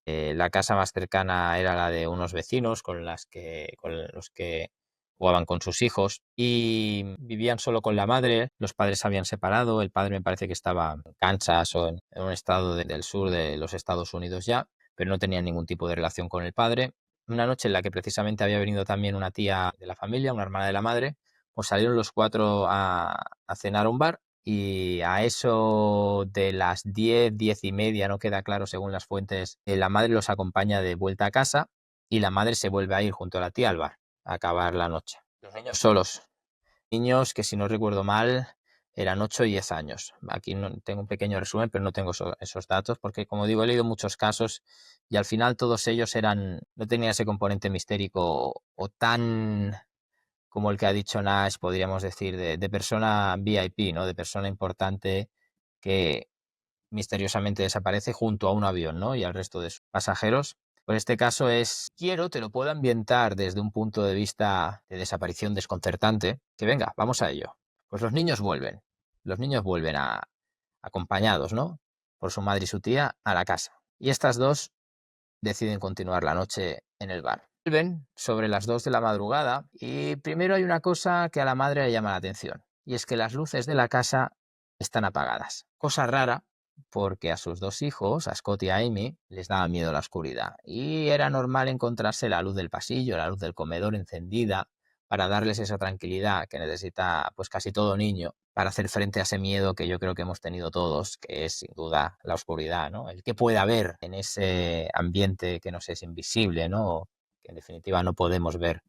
La casa más cercana era la de unos vecinos con los que jugaban con sus hijos y vivían solo con la madre. Los padres se habían separado. El padre me parece que estaba en Kansas o en un estado del sur de los Estados Unidos ya, pero no tenían ningún tipo de relación con el padre. Una noche en la que precisamente había venido también una tía de la familia, una hermana de la madre, pues salieron los cuatro a cenar a un bar. Y a eso de las 10, 10:30, no queda claro según las fuentes, la madre los acompaña de vuelta a casa y la madre se vuelve a ir junto a la tía al bar a acabar la noche. Los niños solos. Niños que, si no recuerdo mal, eran 8 y 10 años. Aquí no, tengo un pequeño resumen, pero no tengo esos datos porque, como digo, he leído muchos casos y al final todos ellos no tenían ese componente mistérico o tan como el que ha dicho Nash, podríamos decir, de persona VIP, ¿no? De persona importante que misteriosamente desaparece junto a un avión, ¿no? Y al resto de sus pasajeros. Pues este caso te lo puedo ambientar desde un punto de vista de desaparición desconcertante, que venga, vamos a ello. Pues los niños vuelven acompañados, ¿no? Por su madre y su tía a la casa. Y estas dos deciden continuar la noche en el bar. Vuelven sobre las 2 de la madrugada y primero hay una cosa que a la madre le llama la atención, y es que las luces de la casa están apagadas. Cosa rara, porque a sus dos hijos, a Scott y a Amy, les daba miedo la oscuridad y era normal encontrarse la luz del pasillo, la luz del comedor encendida para darles esa tranquilidad que necesita pues casi todo niño para hacer frente a ese miedo que yo creo que hemos tenido todos, que es sin duda la oscuridad, ¿no? El que puede haber en ese ambiente que nos es invisible, ¿no? Que en definitiva no podemos ver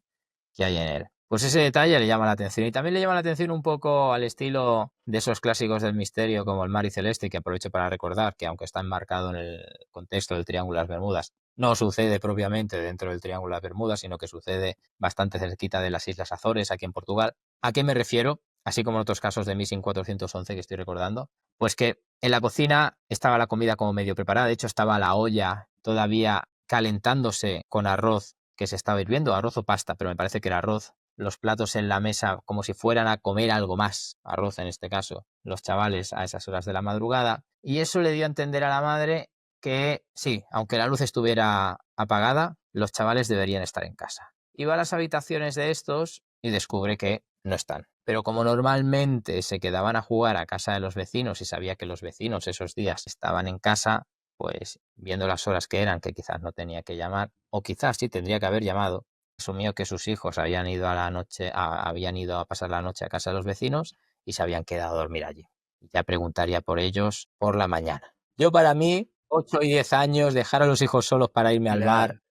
qué hay en él. Pues ese detalle le llama la atención y también le llama la atención un poco al estilo de esos clásicos del misterio como El Mar y Celeste, que aprovecho para recordar que aunque está enmarcado en el contexto del Triángulo de las Bermudas, no sucede propiamente dentro del Triángulo de las Bermudas, sino que sucede bastante cerquita de las Islas Azores, aquí en Portugal. ¿A qué me refiero? Así como en otros casos de Missing 411 que estoy recordando, pues que en la cocina estaba la comida como medio preparada, de hecho estaba la olla todavía calentándose con arroz que se estaba hirviendo, arroz o pasta, pero me parece que era arroz, los platos en la mesa como si fueran a comer algo más, arroz en este caso, los chavales a esas horas de la madrugada, y eso le dio a entender a la madre que sí, aunque la luz estuviera apagada, los chavales deberían estar en casa. Y va a las habitaciones de estos y descubre que no están. Pero como normalmente se quedaban a jugar a casa de los vecinos y sabía que los vecinos esos días estaban en casa, pues viendo las horas que eran, que quizás no tenía que llamar, o quizás sí tendría que haber llamado, asumió que sus hijos habían ido habían ido a pasar la noche a casa de los vecinos y se habían quedado a dormir allí. Ya preguntaría por ellos por la mañana. Yo, para mí, 8 y 10 años, dejar a los hijos solos para irme al bar,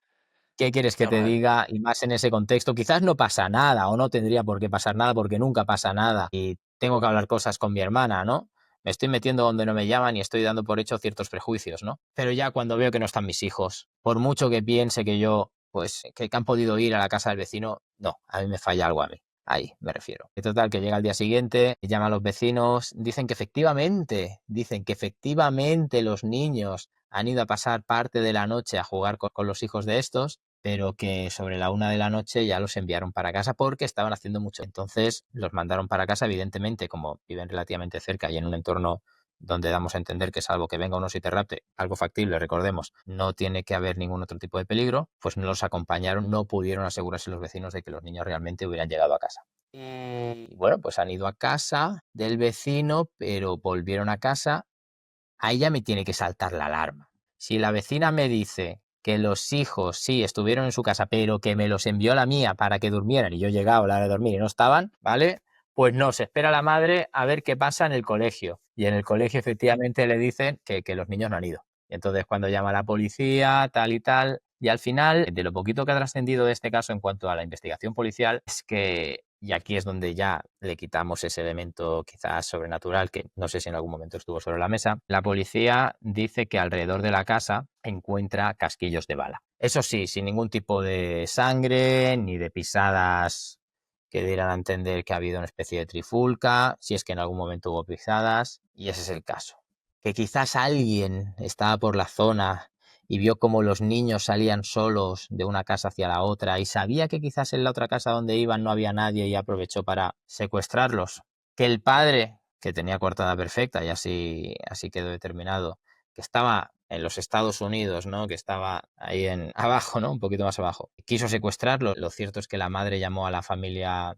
¿qué quieres que Está te mal. diga? Y más en ese contexto, quizás no pasa nada o no tendría por qué pasar nada porque nunca pasa nada y tengo que hablar cosas con mi hermana, ¿no? Me estoy metiendo donde no me llaman y estoy dando por hecho ciertos prejuicios, ¿no? Pero ya cuando veo que no están mis hijos, por mucho que piense que yo, pues, que han podido ir a la casa del vecino, no, a mí me falla algo a mí. Ahí me refiero. Y total, que llega el día siguiente, llama a los vecinos, dicen que efectivamente los niños han ido a pasar parte de la noche a jugar con los hijos de estos, pero que sobre la 1 de la noche ya los enviaron para casa porque estaban haciendo mucho. Entonces los mandaron para casa, evidentemente, como viven relativamente cerca y en un entorno donde damos a entender que salvo que venga uno y te rapte, algo factible, recordemos, no tiene que haber ningún otro tipo de peligro, pues no los acompañaron, no pudieron asegurarse los vecinos de que los niños realmente hubieran llegado a casa. Y bueno, pues han ido a casa del vecino, pero volvieron a casa. Ahí ya me tiene que saltar la alarma. Si la vecina me dice que los hijos sí estuvieron en su casa, pero que me los envió la mía para que durmieran y yo llegaba a la hora de dormir y no estaban, ¿vale? Pues no, se espera la madre a ver qué pasa en el colegio. Y en el colegio efectivamente le dicen que los niños no han ido. Y entonces cuando llama a la policía, tal y tal, y al final, de lo poquito que ha trascendido de este caso en cuanto a la investigación policial, es que, y aquí es donde ya le quitamos ese elemento quizás sobrenatural, que no sé si en algún momento estuvo sobre la mesa, la policía dice que alrededor de la casa encuentra casquillos de bala. Eso sí, sin ningún tipo de sangre ni de pisadas que dieran a entender que ha habido una especie de trifulca, si es que en algún momento hubo pisadas, y ese es el caso. Que quizás alguien estaba por la zona y vio cómo los niños salían solos de una casa hacia la otra y sabía que quizás en la otra casa donde iban no había nadie y aprovechó para secuestrarlos. Que el padre, que tenía coartada perfecta y así quedó determinado, que estaba en los Estados Unidos, ¿no? Que estaba ahí abajo, ¿no? Un poquito más abajo. Quiso secuestrarlo. Lo cierto es que la madre llamó a la familia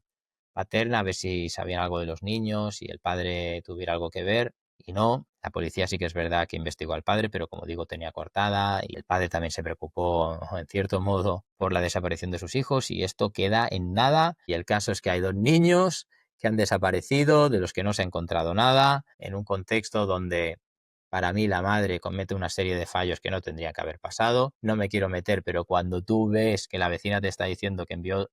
paterna a ver si sabían algo de los niños y el padre tuviera algo que ver. Y no, la policía sí que es verdad que investigó al padre, pero como digo, tenía coartada y el padre también se preocupó en cierto modo por la desaparición de sus hijos y esto queda en nada. Y el caso es que hay 2 niños que han desaparecido, de los que no se ha encontrado nada, en un contexto donde para mí la madre comete una serie de fallos que no tendría que haber pasado. No me quiero meter, pero cuando tú ves que la vecina te está diciendo que envió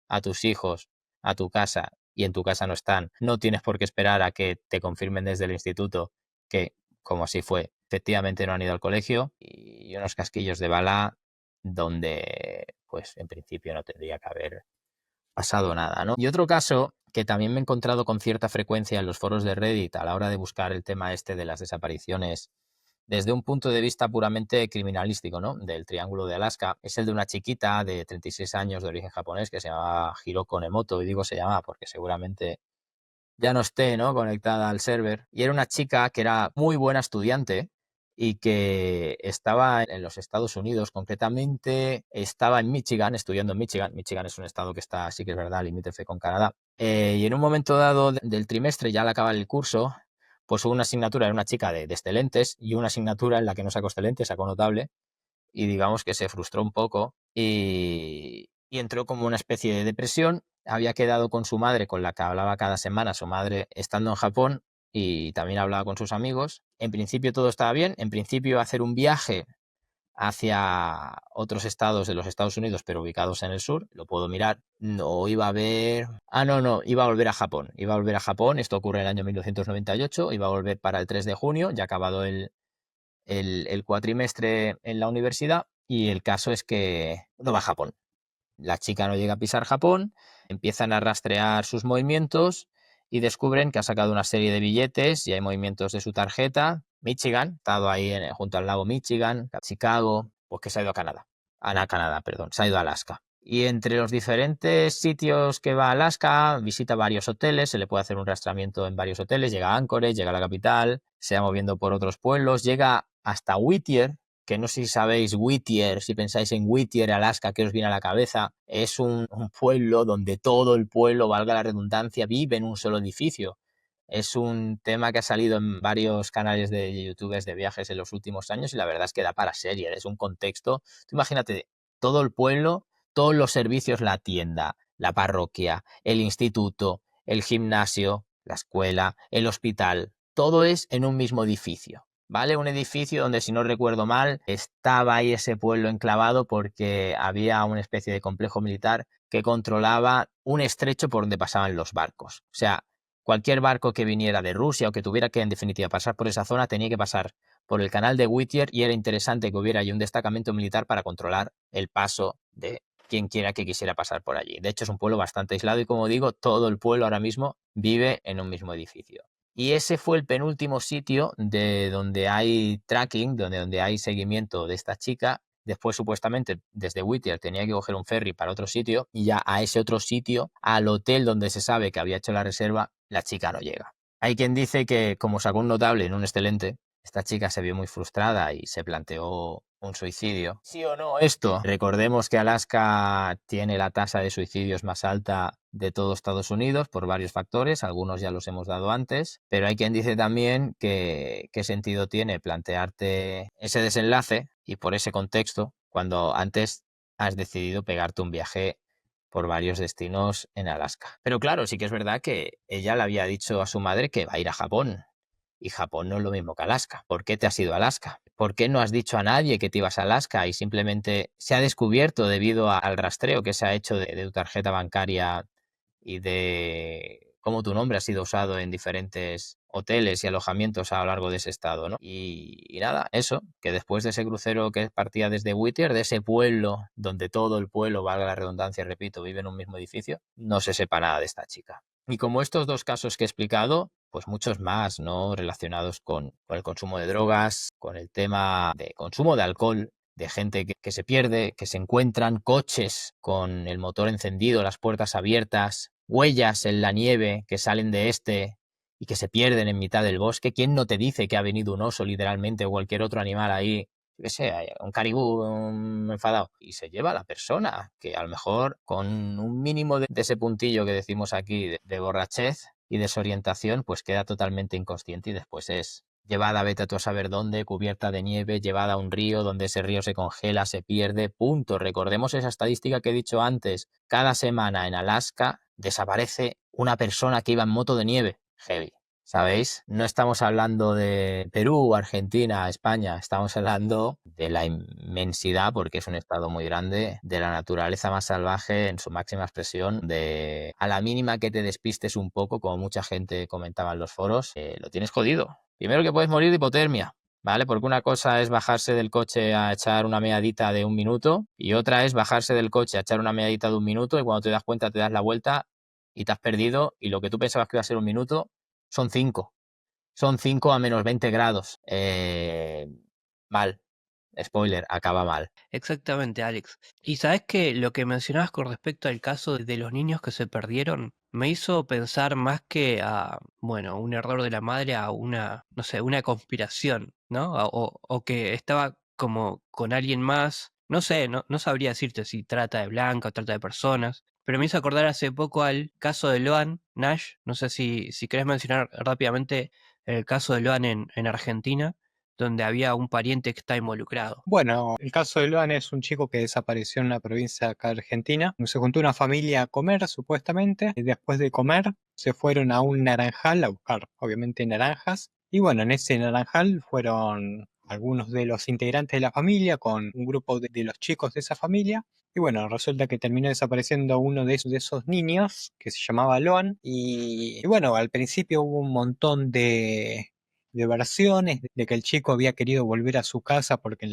a tus hijos a tu casa y en tu casa no están, no tienes por qué esperar a que te confirmen desde el instituto que, como así fue, efectivamente no han ido al colegio, y unos casquillos de bala donde, pues, en principio no tendría que haber pasado nada, ¿no? Y otro caso que también me he encontrado con cierta frecuencia en los foros de Reddit a la hora de buscar el tema este de las desapariciones desde un punto de vista puramente criminalístico, ¿no? Del Triángulo de Alaska, es el de una chiquita de 36 años de origen japonés que se llamaba Hiroko Nemoto, y digo se llamaba porque seguramente ya no esté, ¿no? Conectada al server. Y era una chica que era muy buena estudiante y que estaba en los Estados Unidos, concretamente estaba en Michigan, estudiando en Michigan. Michigan es un estado que está, sí que es verdad, limítrofe con Canadá. Y en un momento dado del trimestre, ya al acabar el curso, pues hubo una asignatura, era una chica de excelentes, y una asignatura en la que no sacó excelente, sacó notable, y digamos que se frustró un poco y entró como una especie de depresión. Había quedado con su madre, con la que hablaba cada semana, su madre estando en Japón, y también hablaba con sus amigos. En principio todo estaba bien, en principio iba a hacer un viaje hacia otros estados de los Estados Unidos, pero ubicados en el sur, lo puedo mirar. No iba a ver... no, iba a volver a Japón. Iba a volver a Japón, esto ocurre en el año 1998, iba a volver para el 3 de junio, ya acabado el cuatrimestre en la universidad, y el caso es que no va a Japón. La chica no llega a pisar Japón, empiezan a rastrear sus movimientos y descubren que ha sacado una serie de billetes y hay movimientos de su tarjeta. Michigan, estado ahí junto al lago Michigan, Chicago, pues que se ha ido a Canadá. Se ha ido a Alaska. Y entre los diferentes sitios que va a Alaska, visita varios hoteles, se le puede hacer un rastreamiento en varios hoteles, llega a Anchorage, llega a la capital, se va moviendo por otros pueblos, llega hasta Whittier, que no sé si sabéis Whittier, si pensáis en Whittier, Alaska, ¿qué os viene a la cabeza? Es un pueblo donde todo el pueblo, valga la redundancia, vive en un solo edificio. Es un tema que ha salido en varios canales de YouTube de viajes en los últimos años y la verdad es que da para serie. Es un contexto. Tú imagínate todo el pueblo todos los servicios, la tienda, la parroquia, el instituto, el gimnasio, la escuela, el hospital, todo es en un mismo edificio, ¿vale? Un edificio donde, si no recuerdo mal, estaba ahí ese pueblo enclavado porque había una especie de complejo militar que controlaba un estrecho por donde pasaban los barcos. O sea, cualquier barco que viniera de Rusia o que tuviera que, en definitiva, pasar por esa zona tenía que pasar por el canal de Whittier, y era interesante que hubiera ahí un destacamento militar para controlar el paso de quien quiera que quisiera pasar por allí. De hecho, es un pueblo bastante aislado y, como digo, todo el pueblo ahora mismo vive en un mismo edificio. Y ese fue el penúltimo sitio de donde hay tracking, donde hay seguimiento de esta chica. Después, supuestamente, desde Whittier tenía que coger un ferry para otro sitio, y ya a ese otro sitio, al hotel donde se sabe que había hecho la reserva, la chica no llega. Hay quien dice que, como sacó un notable en un excelente, esta chica se vio muy frustrada y se planteó un suicidio. ¿Sí o no esto? Recordemos que Alaska tiene la tasa de suicidios más alta de todo Estados Unidos por varios factores, algunos ya los hemos dado antes, pero hay quien dice también que qué sentido tiene plantearte ese desenlace y por ese contexto cuando antes has decidido pegarte un viaje por varios destinos en Alaska. Pero claro, sí que es verdad que ella le había dicho a su madre que va a ir a Japón. Y Japón no es lo mismo que Alaska. ¿Por qué te has ido a Alaska? ¿Por qué no has dicho a nadie que te ibas a Alaska y simplemente se ha descubierto debido al rastreo que se ha hecho de tu tarjeta bancaria y de cómo tu nombre ha sido usado en diferentes hoteles y alojamientos a lo largo de ese estado, ¿no? Y nada, eso, que después de ese crucero que partía desde Whittier, de ese pueblo donde todo el pueblo, valga la redundancia, repito, vive en un mismo edificio, no se sepa nada de esta chica. Y como estos dos casos que he explicado, pues muchos más, ¿no? Relacionados con el consumo de drogas, con el tema de consumo de alcohol, de gente que se pierde, que se encuentran coches con el motor encendido, las puertas abiertas, huellas en la nieve que salen de este y que se pierden en mitad del bosque. ¿Quién no te dice que ha venido un oso literalmente o cualquier otro animal ahí? Yo qué sé, un caribú enfadado, y se lleva a la persona, que a lo mejor con un mínimo de ese puntillo que decimos aquí de borrachez y desorientación, pues queda totalmente inconsciente y después es llevada, vete a tú a saber dónde, cubierta de nieve, llevada a un río donde ese río se congela, se pierde, punto. Recordemos esa estadística que he dicho antes. Cada semana en Alaska desaparece una persona que iba en moto de nieve. Heavy. ¿Sabéis? No estamos hablando de Perú, Argentina, España, estamos hablando de la inmensidad, porque es un estado muy grande, de la naturaleza más salvaje en su máxima expresión, de a la mínima que te despistes un poco, como mucha gente comentaba en los foros, lo tienes jodido. Primero, que puedes morir de hipotermia, ¿vale? Porque una cosa es bajarse del coche a echar una meadita de 1 minuto y otra es bajarse del coche a echar una meadita de 1 minuto y cuando te das cuenta te das la vuelta y te has perdido, y lo que tú pensabas que iba a ser 1 minuto son 5. Son 5 a menos 20 grados. Mal. Spoiler, acaba mal. Exactamente, Alex. Y sabes que lo que mencionabas con respecto al caso de los niños que se perdieron me hizo pensar más que a, bueno, un error de la madre, a una, no sé, una conspiración, ¿no? O que estaba como con alguien más. No sé, no sabría decirte si trata de blanca o trata de personas. Pero me hizo acordar hace poco al caso de Loan Nash. No sé si querés mencionar rápidamente el caso de Loan en Argentina, donde había un pariente que está involucrado. Bueno, el caso de Luan es un chico que desapareció en una provincia acá de Argentina. Se juntó una familia a comer, supuestamente, y después de comer se fueron a un naranjal a buscar, obviamente, naranjas. Y bueno, en ese naranjal fueron algunos de los integrantes de la familia con un grupo de los chicos de esa familia. Y bueno, resulta que terminó desapareciendo uno de esos niños que se llamaba Loan. Y bueno, al principio hubo un montón de versiones de que el chico había querido volver a su casa porque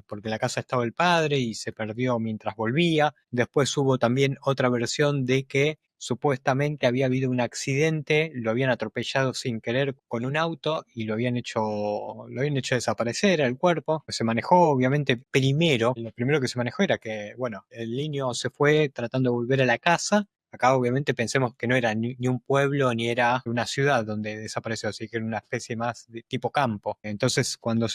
porque en la casa estaba el padre y se perdió mientras volvía. Después hubo también otra versión de que supuestamente había habido un accidente, lo habían atropellado sin querer con un auto y lo habían hecho desaparecer el cuerpo. Se manejó, obviamente, lo primero que se manejó era que, bueno, el niño se fue tratando de volver a la casa. Acá obviamente pensemos que no era ni un pueblo ni era una ciudad donde desapareció, así que era una especie más de tipo campo. Entonces cuando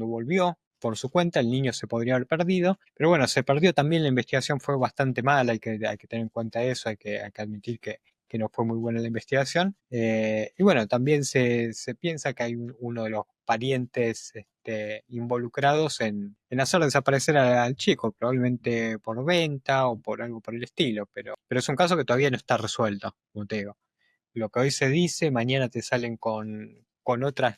volvió por su cuenta, el niño se podría haber perdido, pero bueno, se perdió también, la investigación fue bastante mala, hay que tener en cuenta eso, hay que admitir que que no fue muy buena la investigación. Y bueno, también se piensa que hay uno de los parientes involucrados en hacer desaparecer al chico, probablemente por venta o por algo por el estilo, pero es un caso que todavía no está resuelto, como te digo. Lo que hoy se dice, mañana te salen con otras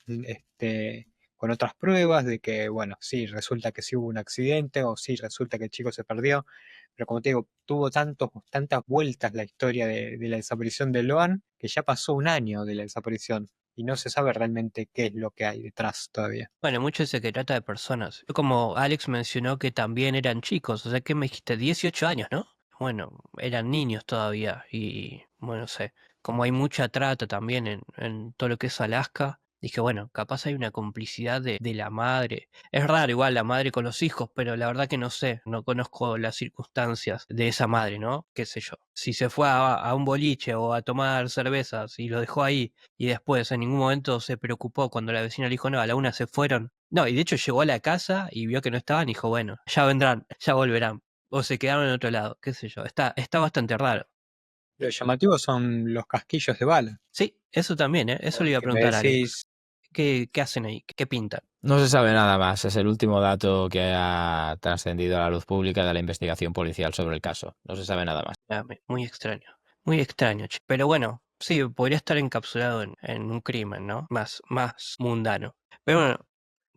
pruebas de que, bueno, sí, resulta que sí hubo un accidente o sí, resulta que el chico se perdió. Pero como te digo, tuvo tantas vueltas la historia de la desaparición de Loan que ya pasó un año de la desaparición y no se sabe realmente qué es lo que hay detrás todavía. Bueno, mucho dice que trata de personas. Como Alex mencionó que también eran chicos, o sea, ¿qué me dijiste? 18 años, ¿no? Bueno, eran niños todavía y, bueno, no sé, como hay mucha trata también en todo lo que es Alaska, dije, bueno, capaz hay una complicidad de la madre. Es raro igual la madre con los hijos, pero la verdad que no sé, no conozco las circunstancias de esa madre, ¿no? Qué sé yo. Si se fue a un boliche o a tomar cervezas y lo dejó ahí y después en ningún momento se preocupó cuando la vecina le dijo, no, a la una se fueron. No, y de hecho llegó a la casa y vio que no estaban y dijo, bueno, ya vendrán, ya volverán. O se quedaron en otro lado, qué sé yo. Está bastante raro. Lo llamativo son los casquillos de bala, Sí, eso también, ¿eh? Eso le iba a porque me preguntar a Alex. decís, ¿Qué hacen ahí? ¿Qué pintan? No se sabe nada más. Es el último dato que ha trascendido a la luz pública de la investigación policial sobre el caso. No se sabe nada más. Muy extraño. Muy extraño, che. Pero bueno, sí, podría estar encapsulado en un crimen, ¿no? Más mundano. Pero bueno,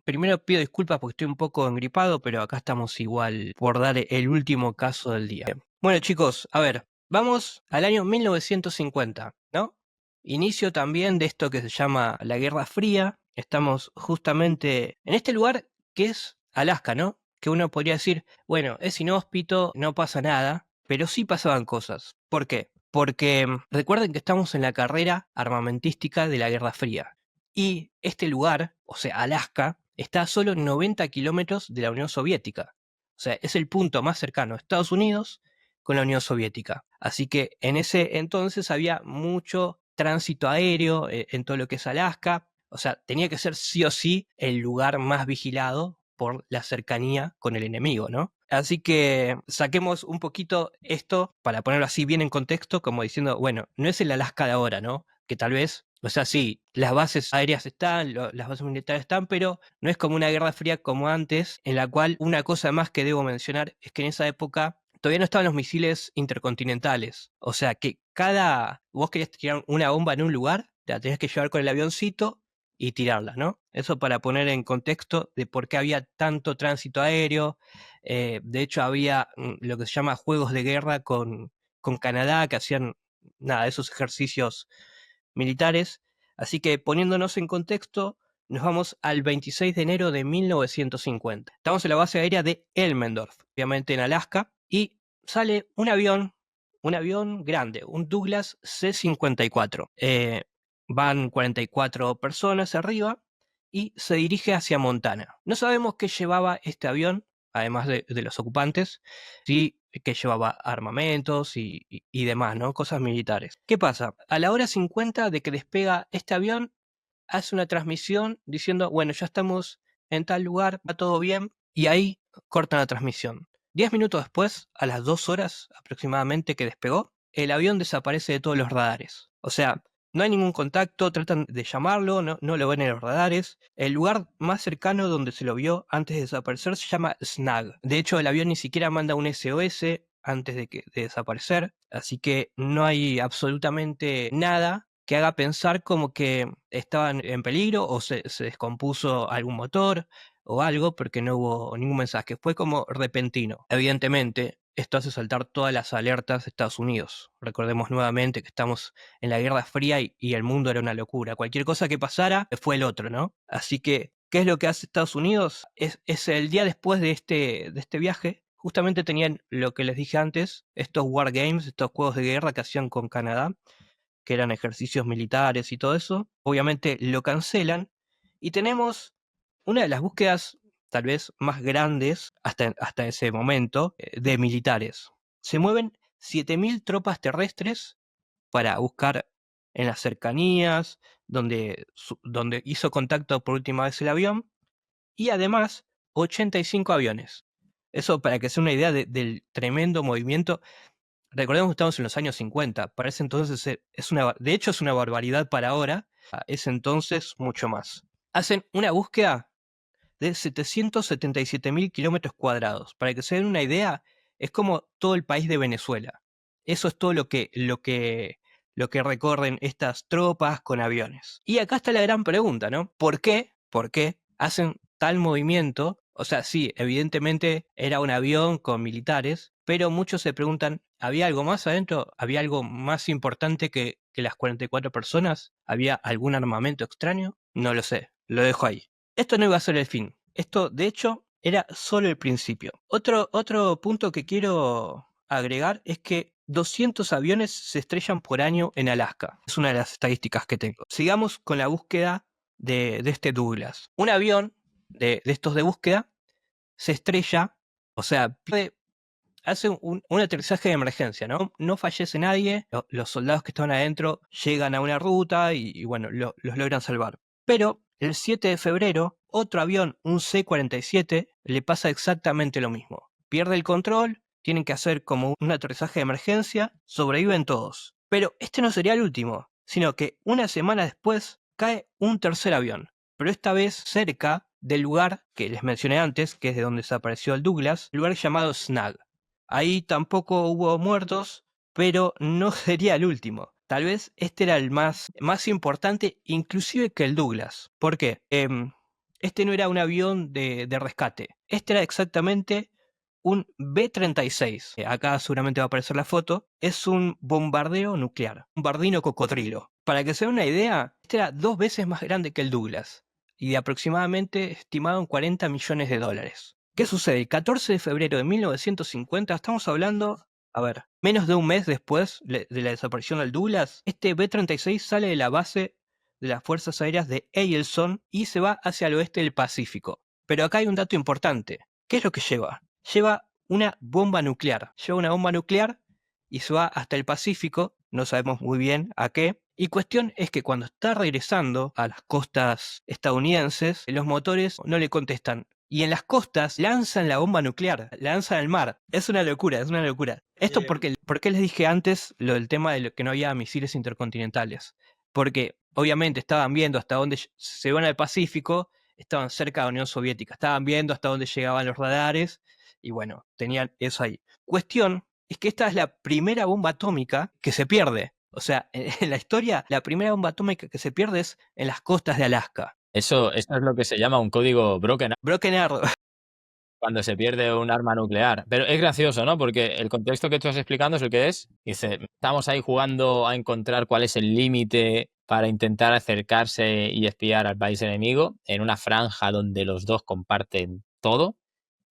primero pido disculpas porque estoy un poco engripado, pero acá estamos igual por dar el último caso del día. Bueno, chicos, a ver, vamos al año 1950, ¿no? Inicio también de esto que se llama la Guerra Fría. Estamos justamente en este lugar que es Alaska, ¿no? Que uno podría decir, bueno, es inhóspito, no pasa nada, pero sí pasaban cosas. ¿Por qué? Porque recuerden que estamos en la carrera armamentística de la Guerra Fría. Y este lugar, o sea, Alaska, está a solo 90 kilómetros de la Unión Soviética. O sea, es el punto más cercano a Estados Unidos con la Unión Soviética. Así que en ese entonces había mucho tránsito aéreo en todo lo que es Alaska. O sea, tenía que ser sí o sí el lugar más vigilado por la cercanía con el enemigo, ¿no? Así que saquemos un poquito esto para ponerlo así bien en contexto, como diciendo, bueno, no es el Alaska de ahora, ¿no? Que tal vez, o sea, sí, las bases aéreas están, las bases militares están, pero no es como una guerra fría como antes, en la cual una cosa más que debo mencionar es que en esa época todavía no estaban los misiles intercontinentales. O sea, que vos querías tirar una bomba en un lugar, te la tenías que llevar con el avioncito y tirarla, ¿no? Eso para poner en contexto de por qué había tanto tránsito aéreo. De hecho, había lo que se llama juegos de guerra con Canadá, que hacían nada, esos ejercicios militares. Así que poniéndonos en contexto, nos vamos al 26 de enero de 1950. Estamos en la base aérea de Elmendorf, obviamente en Alaska, y sale un avión grande, un Douglas C-54. Van 44 personas arriba y se dirige hacia Montana. No sabemos qué llevaba este avión, además de los ocupantes, sí que llevaba armamentos y demás, ¿no? Cosas militares. ¿Qué pasa? A la hora 50 de que despega este avión, hace una transmisión diciendo, bueno, ya estamos en tal lugar, va todo bien, y ahí cortan la transmisión. 10 minutos después, a las 2 horas aproximadamente que despegó, el avión desaparece de todos los radares. O sea, no hay ningún contacto, tratan de llamarlo, no lo ven en los radares. El lugar más cercano donde se lo vio antes de desaparecer se llama Snag. De hecho, el avión ni siquiera manda un SOS antes de desaparecer, así que no hay absolutamente nada que haga pensar como que estaban en peligro o se descompuso algún motor o algo porque no hubo ningún mensaje. Fue como repentino. Evidentemente, esto hace saltar todas las alertas de Estados Unidos. Recordemos nuevamente que estamos en la Guerra Fría y el mundo era una locura. Cualquier cosa que pasara fue el otro, ¿no? Así que, ¿qué es lo que hace Estados Unidos? Es el día después de este viaje. Justamente tenían lo que les dije antes, estos War Games, estos juegos de guerra que hacían con Canadá, que eran ejercicios militares y todo eso. Obviamente lo cancelan y tenemos una de las búsquedas tal vez más grandes hasta ese momento de militares. Se mueven 7.000 tropas terrestres para buscar en las cercanías, donde hizo contacto por última vez el avión, y además 85 aviones. Eso para que sea una idea del tremendo movimiento. recordemos que estamos en los años 50, para ese entonces de hecho es una barbaridad para ahora, a ese entonces mucho más. Hacen una búsqueda de 777.000 kilómetros cuadrados. Para que se den una idea, es como todo el país de Venezuela. Eso es todo lo que recorren estas tropas con aviones. Y acá está la gran pregunta, ¿no? ¿Por qué? ¿Por qué hacen tal movimiento? O sea, sí, evidentemente era un avión con militares, pero muchos se preguntan, ¿había algo más adentro? ¿Había algo más importante que las 44 personas? ¿Había algún armamento extraño? No lo sé, lo dejo ahí. Esto no iba a ser el fin. Esto, de hecho, era solo el principio. Otro punto que quiero agregar es que 200 aviones se estrellan por año en Alaska. Es una de las estadísticas que tengo. Sigamos con la búsqueda de este Douglas. Un avión de estos de búsqueda se estrella, o sea, hace un aterrizaje de emergencia, ¿no? No fallece nadie, los soldados que estaban adentro llegan a una ruta y bueno, los logran salvar. Pero el 7 de febrero, otro avión, un C-47, le pasa exactamente lo mismo. Pierde el control, tienen que hacer como un aterrizaje de emergencia, sobreviven todos. Pero este no sería el último, sino que una semana después cae un tercer avión, pero esta vez cerca del lugar que les mencioné antes, que es de donde desapareció el Douglas, el lugar llamado Snag. Ahí tampoco hubo muertos, pero no sería el último. Tal vez este era el más importante, inclusive que el Douglas. ¿Por qué? Este no era un avión de rescate. Este era exactamente un B-36. Acá seguramente va a aparecer la foto. Es un bombardeo nuclear. Un bombardino cocodrilo. Para que se den una idea, este era 2 veces más grande que el Douglas. Y de aproximadamente estimado en $40 millones. ¿Qué sucede? El 14 de febrero de 1950, estamos hablando, a ver, menos de un mes después de la desaparición del Douglas, este B-36 sale de la base de las Fuerzas Aéreas de Eielson y se va hacia el oeste del Pacífico. Pero acá hay un dato importante. ¿Qué es lo que lleva? Lleva una bomba nuclear. Lleva una bomba nuclear y se va hasta el Pacífico, no sabemos muy bien a qué. Y cuestión es que cuando está regresando a las costas estadounidenses, los motores no le contestan. Y en las costas lanzan la bomba nuclear, la lanzan al mar. Es una locura, es una locura. Esto ¿por qué les dije antes lo del tema de que no había misiles intercontinentales? Porque obviamente estaban viendo hasta dónde se van al Pacífico, estaban cerca de la Unión Soviética, estaban viendo hasta dónde llegaban los radares y bueno, tenían eso ahí. Cuestión es que esta es la primera bomba atómica que se pierde. O sea, en la historia, la primera bomba atómica que se pierde es en las costas de Alaska. Eso es lo que se llama un código broken Broken Arrow. cuando se pierde un arma nuclear. Pero es gracioso, ¿no? Porque el contexto que tú estás explicando es el que es. Dice, estamos ahí jugando a encontrar cuál es el límite para intentar acercarse y espiar al país enemigo en una franja donde los dos comparten todo.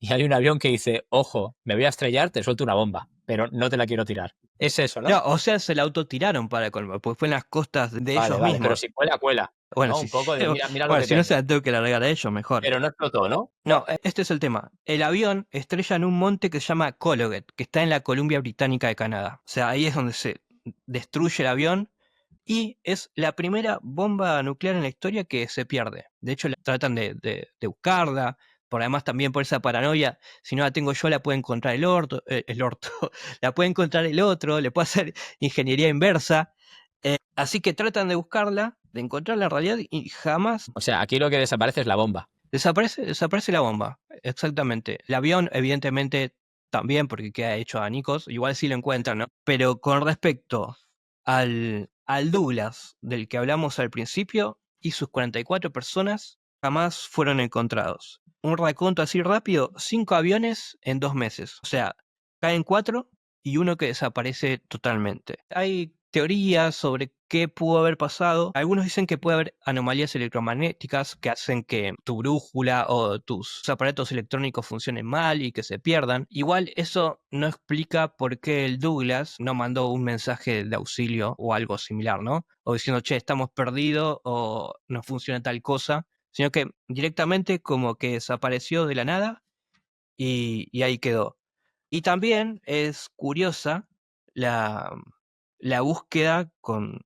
Y hay un avión que dice, ojo, me voy a estrellar, te suelto una bomba, pero no te la quiero tirar. Es eso, ¿no? No, o sea, se la autotiraron para colmo, porque fue en las costas de ellos mismos. Pero si cuela, cuela. Bueno, ¿no? si, Un poco de mira lo bueno, que si no tengo. se la tengo que largar a ellos, mejor. Pero no explotó, ¿no? No, este es el tema. El avión estrella en un monte que se llama Cologuet, que está en la Columbia Británica de Canadá. O sea, ahí es donde se destruye el avión y es la primera bomba nuclear en la historia que se pierde. De hecho, tratan de buscarla, por además también por esa paranoia. Si no la tengo yo, la puede encontrar el orto, la puede encontrar el otro, le puede hacer ingeniería inversa. Así que tratan de buscarla, de encontrarla en realidad y jamás... O sea, aquí lo que desaparece es la bomba. Desaparece la bomba, exactamente. El avión, evidentemente, también, porque queda hecho a añicos, igual sí lo encuentran, ¿no? Pero con respecto al Douglas del que hablamos al principio y sus 44 personas, jamás fueron encontrados. Un raconto así rápido, 5 aviones en 2 meses. O sea, caen 4 y uno que desaparece totalmente. Hay teorías sobre qué pudo haber pasado. Algunos dicen que puede haber anomalías electromagnéticas que hacen que tu brújula o tus aparatos electrónicos funcionen mal y que se pierdan. Igual eso no explica por qué el Douglas no mandó un mensaje de auxilio o algo similar, ¿no? O diciendo, che, estamos perdidos o no funciona tal cosa, sino que directamente como que desapareció de la nada y ahí quedó. Y también es curiosa la búsqueda con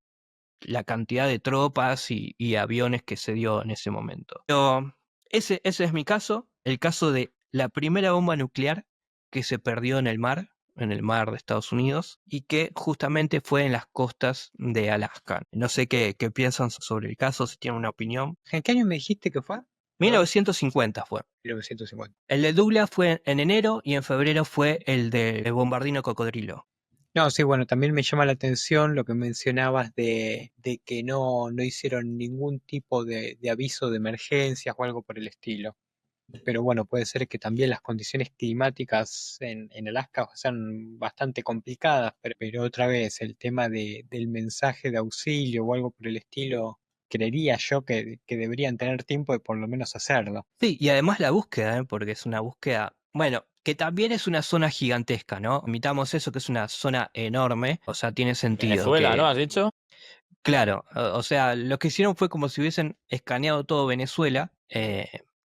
la cantidad de tropas y aviones que se dio en ese momento. Pero ese es mi caso, el caso de la primera bomba nuclear que se perdió en el mar en el mar de Estados Unidos, y que justamente fue en las costas de Alaska. No sé qué piensan sobre el caso, si tienen una opinión. ¿En qué año me dijiste que fue? 1950 fue. 1950. El de Douglas fue en enero y en febrero fue el de Bombardino Cocodrilo. No, sí, bueno, también me llama la atención lo que mencionabas de que no hicieron ningún tipo de aviso de emergencias o algo por el estilo. Pero bueno, puede ser que también las condiciones climáticas en Alaska sean bastante complicadas, pero otra vez el tema del mensaje de auxilio o algo por el estilo, creería yo que deberían tener tiempo de por lo menos hacerlo. Sí, y además la búsqueda, porque es una búsqueda, bueno, que también es una zona gigantesca, ¿no? Omitamos eso, que es una zona enorme, o sea, tiene sentido Venezuela, ¿no? que, ¿Has dicho? claro, o sea, lo que hicieron fue como si hubiesen escaneado todo Venezuela,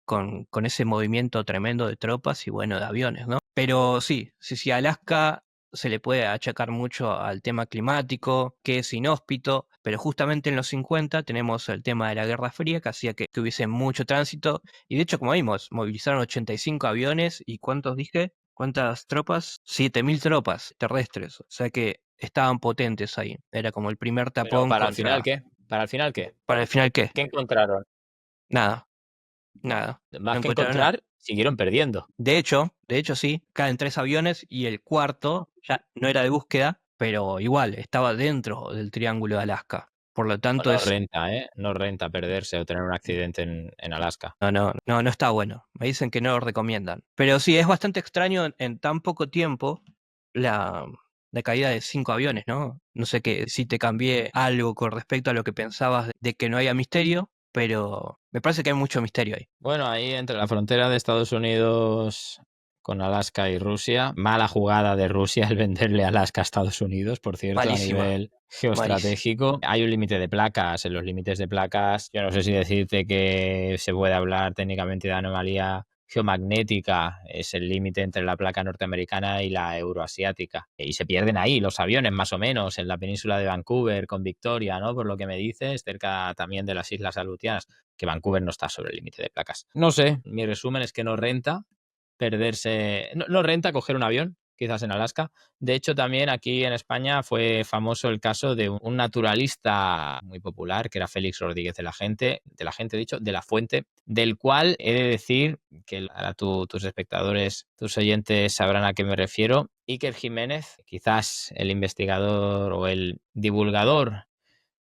con ese movimiento tremendo de tropas y bueno, de aviones, ¿no? Pero sí, Alaska se le puede achacar mucho al tema climático, que es inhóspito, pero justamente en los 50 tenemos el tema de la Guerra Fría, que hacía que hubiese mucho tránsito, y de hecho, como vimos, movilizaron 85 aviones, y ¿cuántos dije? ¿Cuántas tropas? 7.000 tropas terrestres, o sea que estaban potentes ahí, era como el primer Pero tapón para el final, contra... ¿qué? ¿Para el final qué? ¿Para el final qué? ¿Qué encontraron? Nada, Más no que encontraron nada. encontrar, siguieron perdiendo. De hecho, sí, caen 3 aviones y el cuarto ya no era de búsqueda, pero igual estaba dentro del Triángulo de Alaska. Por lo tanto No es... renta, ¿eh? No renta perderse o tener un accidente en Alaska. No está bueno. Me dicen que no lo recomiendan. Pero sí, es bastante extraño en tan poco tiempo la, la caída de 5 aviones, ¿no? No sé si te cambié algo con respecto a lo que pensabas de que no haya misterio, pero me parece que hay mucho misterio ahí. Bueno, ahí entre la frontera de Estados Unidos con Alaska y Rusia, mala jugada de Rusia el venderle Alaska a Estados Unidos, por cierto, a Malísima, nivel malísima. geoestratégico. Hay un límite de placas. En los límites de placas, yo no sé si decirte que se puede hablar técnicamente de anomalía geomagnética, es el límite entre la placa norteamericana y la euroasiática. Y se pierden ahí los aviones, más o menos, en la península de Vancouver con Victoria, ¿no? Por lo que me dices, cerca también de las Islas Aleutianas, que Vancouver no está sobre el límite de placas. No sé, mi resumen es que no renta perderse, no renta coger un avión, quizás en Alaska. De hecho, también aquí en España fue famoso el caso de un naturalista muy popular, que era Félix Rodríguez de la Gente, de la Fuente, del cual he de decir que ahora tus espectadores, tus oyentes sabrán a qué me refiero. Iker Jiménez, quizás el investigador o el divulgador,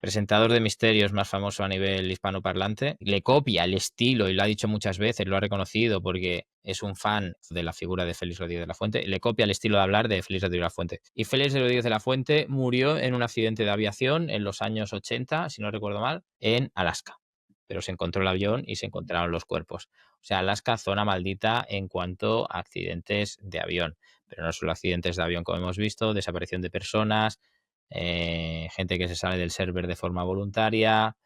presentador de misterios más famoso a nivel hispanoparlante, le copia el estilo, y lo ha dicho muchas veces, lo ha reconocido porque es un fan de la figura de Félix Rodríguez de la Fuente, le copia el estilo de hablar de Félix Rodríguez de la Fuente. Y Félix Rodríguez de la Fuente murió en un accidente de aviación en los años 80, si no recuerdo mal, en Alaska. Pero se encontró el avión y se encontraron los cuerpos. O sea, Alaska, zona maldita en cuanto a accidentes de avión. Pero no solo accidentes de avión, como hemos visto, desaparición de personas, gente que se sale del server de forma voluntaria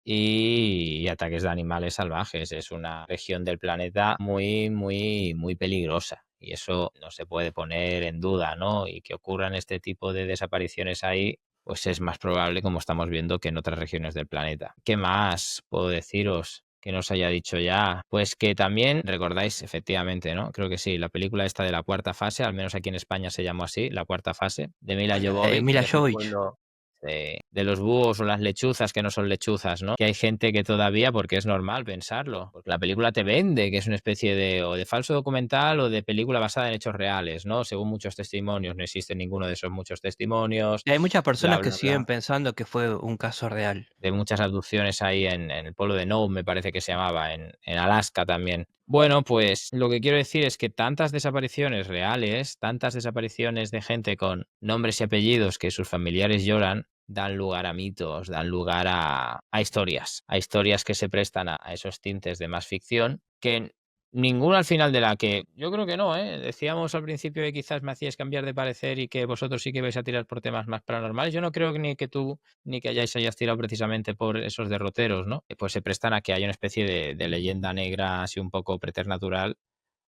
y ataques de animales salvajes. Es una región del planeta muy, muy, muy peligrosa y eso no se puede poner en duda, ¿no? Y que ocurran este tipo de desapariciones ahí, pues es más probable, como estamos viendo, que en otras regiones del planeta. ¿Qué más puedo deciros que nos haya dicho ya? Pues que también recordáis, efectivamente, ¿no? Creo que sí, la película esta de La Cuarta Fase, al menos aquí en España se llamó así, La Cuarta Fase, de Mila Jovovich, Mila que es un Jovovich. pueblo de los búhos o las lechuzas que no son lechuzas, ¿no? Que hay gente que todavía, porque es normal pensarlo, porque la película te vende que es una especie de o de falso documental o de película basada en hechos reales, ¿no? Según muchos testimonios, no existe ninguno de esos muchos testimonios, Y hay muchas bla, personas que bla, siguen bla. pensando que fue un caso real. De muchas abducciones ahí en el pueblo de Nome, me parece que se llamaba, en Alaska también. Bueno, pues lo que quiero decir es que tantas desapariciones reales, tantas desapariciones de gente con nombres y apellidos que sus familiares lloran, dan lugar a mitos, dan lugar a historias que se prestan a esos tintes de más ficción, que ninguna al final de la que yo creo que no, ¿eh? Decíamos al principio que quizás me hacíais cambiar de parecer y que vosotros sí que vais a tirar por temas más paranormales. Yo no creo ni que tú ni que hayas tirado precisamente por esos derroteros, ¿no? Pues se prestan a que haya una especie de leyenda negra así un poco preternatural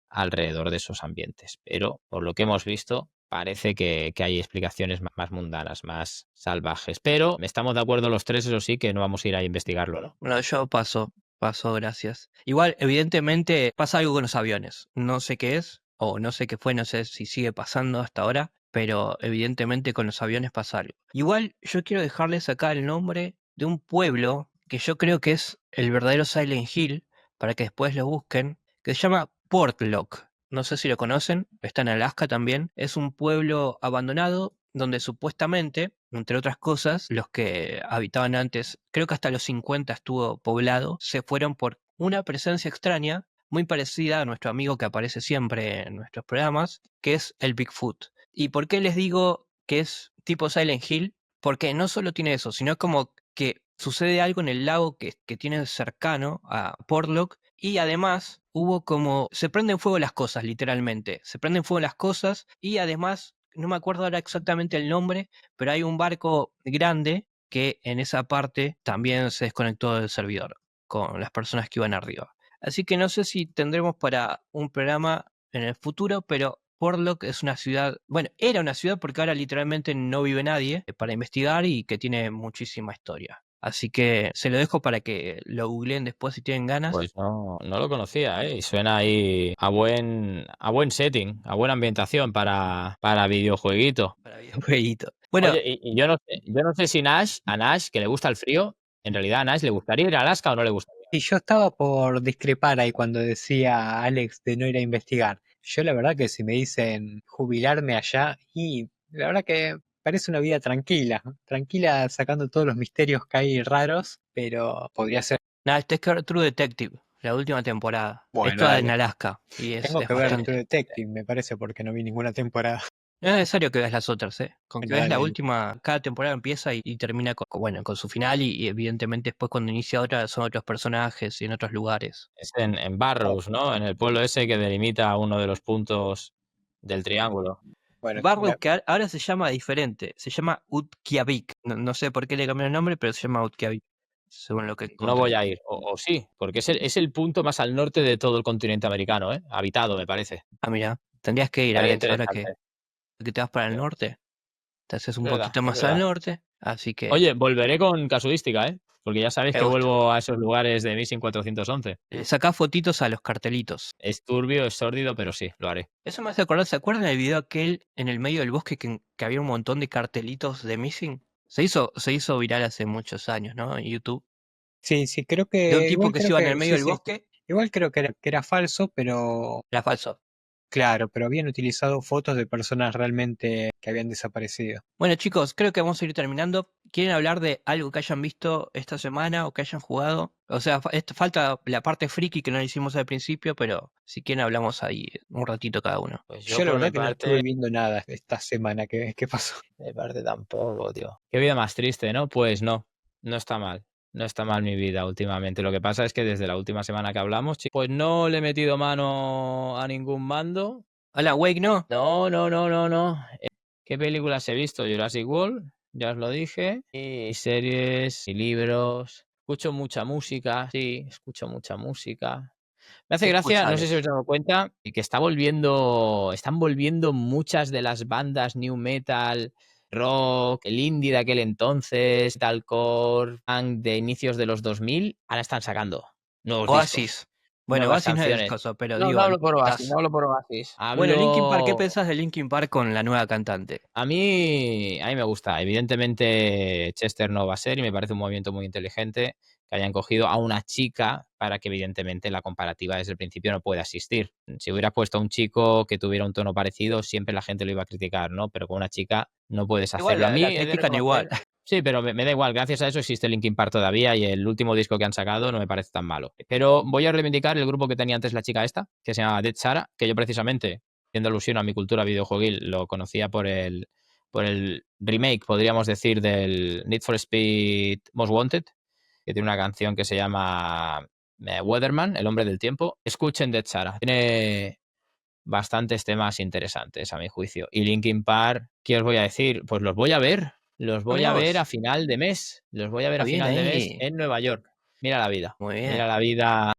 alrededor de esos ambientes. Pero por lo que hemos visto, parece que hay explicaciones más mundanas, más salvajes. Pero estamos de acuerdo los tres, eso sí, que no vamos a ir a investigarlo, ¿no? Bueno, yo paso, gracias. Igual, evidentemente, pasa algo con los aviones. No sé qué es. o no sé qué fue, no sé si sigue pasando hasta ahora, pero evidentemente con los aviones pasa algo. Igual yo quiero dejarles acá el nombre de un pueblo que yo creo que es el verdadero Silent Hill, para que después lo busquen, que se llama Portlock. No sé si lo conocen, está en Alaska también. Es un pueblo abandonado donde supuestamente, entre otras cosas, los que habitaban antes, creo que hasta los 50 estuvo poblado, se fueron por una presencia extraña, muy parecida a nuestro amigo que aparece siempre en nuestros programas, que es el Bigfoot. ¿Y por qué les digo que es tipo Silent Hill? Porque no solo tiene eso, sino como que sucede algo en el lago que tiene cercano a Portlock y además hubo como... se prenden fuego las cosas, literalmente. Se prenden fuego las cosas y además, no me acuerdo ahora exactamente el nombre, pero hay un barco grande que en esa parte también se desconectó del servidor con las personas que iban arriba. Así que no sé si tendremos para un programa en el futuro, pero Portlock es una ciudad, bueno, era una ciudad porque ahora literalmente no vive nadie para investigar y que tiene muchísima historia. Así que se lo dejo para que lo googleen después si tienen ganas. Pues no lo conocía, ¿eh? Y suena ahí a buen setting, a buena ambientación para videojueguito. Para videojueguito. Bueno, Oye, y yo no sé si a Nash, que le gusta el frío, en realidad a Nash le gustaría ir a Alaska o no le gustaría. Y yo estaba por discrepar ahí cuando decía Alex de no ir a investigar. Yo la verdad que si me dicen jubilarme allá, y la verdad que parece una vida tranquila, tranquila sacando todos los misterios que hay raros, pero podría ser. nada, este es True Detective, la última temporada. Bueno, Esto en dale. Alaska y Tengo es que ver bastante... True Detective, me parece, porque no vi ninguna temporada. No es necesario que veas las otras, ¿eh? Con que Bueno, veas la dale. última, cada temporada empieza y termina bueno, con su final y evidentemente después cuando inicia otra son otros personajes y en otros lugares. Es en Barrows, ¿no? En el pueblo ese que delimita uno de los puntos del triángulo. Bueno, Barrow que ahora se llama diferente, se llama Utqiagvik. No sé por qué le cambiaron el nombre, pero se llama Utqiagvik, según lo que No encontré. voy a ir, o sí, porque es el punto más al norte de todo el continente americano, ¿eh? Habitado, me parece. Ah, mira, tendrías que ir, Estaría Alex, ahora interesante. que te vas para el Es norte, te haces un verdad, poquito es más al verdad. norte, así que Oye, volveré con casuística, ¿eh? Porque ya sabéis me que gusta. vuelvo a esos lugares de Missing 411. Sacá fotitos a los cartelitos. Es turbio, es sórdido, pero sí, lo haré. Eso me hace acordar, ¿se acuerdan del video aquel en el medio del bosque que había un montón de cartelitos de Missing? Se hizo viral hace muchos años, ¿no? En YouTube. sí, sí, De un tipo que se iba en el medio sí, del sí. bosque, Igual creo que era falso, pero era falso. claro, pero habían utilizado fotos de personas realmente que habían desaparecido. Bueno, chicos, creo que vamos a ir terminando. ¿Quieren hablar de algo que hayan visto esta semana o que hayan jugado? O sea, falta la parte friki que no la hicimos al principio, pero si quieren hablamos ahí un ratito cada uno. Pues yo Yo la por mi verdad que no estuve parte, viendo nada esta semana. ¿Qué pasó? de parte tampoco, tío. Qué vida más triste, ¿no? Pues no está mal. No está mal mi vida últimamente. Lo que pasa es que desde la última semana que hablamos, pues no le he metido mano a ningún mando. Hola, Wake, ¿no? No. ¿Qué películas he visto? Jurassic World, ya os lo dije. Y series y libros. Escucho mucha música, sí, escucho mucha música. Me hace ¿Qué gracia, escucha, no sé si os Alex? habéis dado cuenta, que están volviendo muchas de las bandas new metal, rock, el indie de aquel entonces, metalcore, punk de inicios de los 2000, ahora están sacando nuevos discos, Oasis. Bueno, nuevas Oasis no es el canciones. caso, pero No digo, hablo por Oasis, estás... no hablo por Oasis. Bueno, Linkin Park, ¿qué Hablo... pensás de Linkin Park con la nueva cantante? A mí me gusta. Evidentemente, Chester no va a ser y me parece un movimiento muy inteligente que hayan cogido a una chica para que, evidentemente, la comparativa desde el principio no pueda existir. Si hubieras puesto a un chico que tuviera un tono parecido, siempre la gente lo iba a criticar, ¿no? Pero con una chica no puedes Igual hacerlo. A mí la he de critican igual. reconocer. Sí, pero me da igual. Gracias a eso existe Linkin Park todavía y el último disco que han sacado no me parece tan malo. Pero voy a reivindicar el grupo que tenía antes la chica esta, que se llama Dead Sara, que yo precisamente haciendo alusión a mi cultura videojueguil, lo conocía por el remake, podríamos decir, del Need for Speed Most Wanted, que tiene una canción que se llama Weatherman, el hombre del tiempo. Escuchen Dead Sara. Tiene bastantes temas interesantes, a mi juicio. Y Linkin Park, ¿qué os voy a decir? Pues los voy a ver. Los voy Mira a ver vos. a final de mes. Los voy a ver Está a bien final de mes ahí. en Nueva York. Mira la vida. Muy bien, Mira la vida.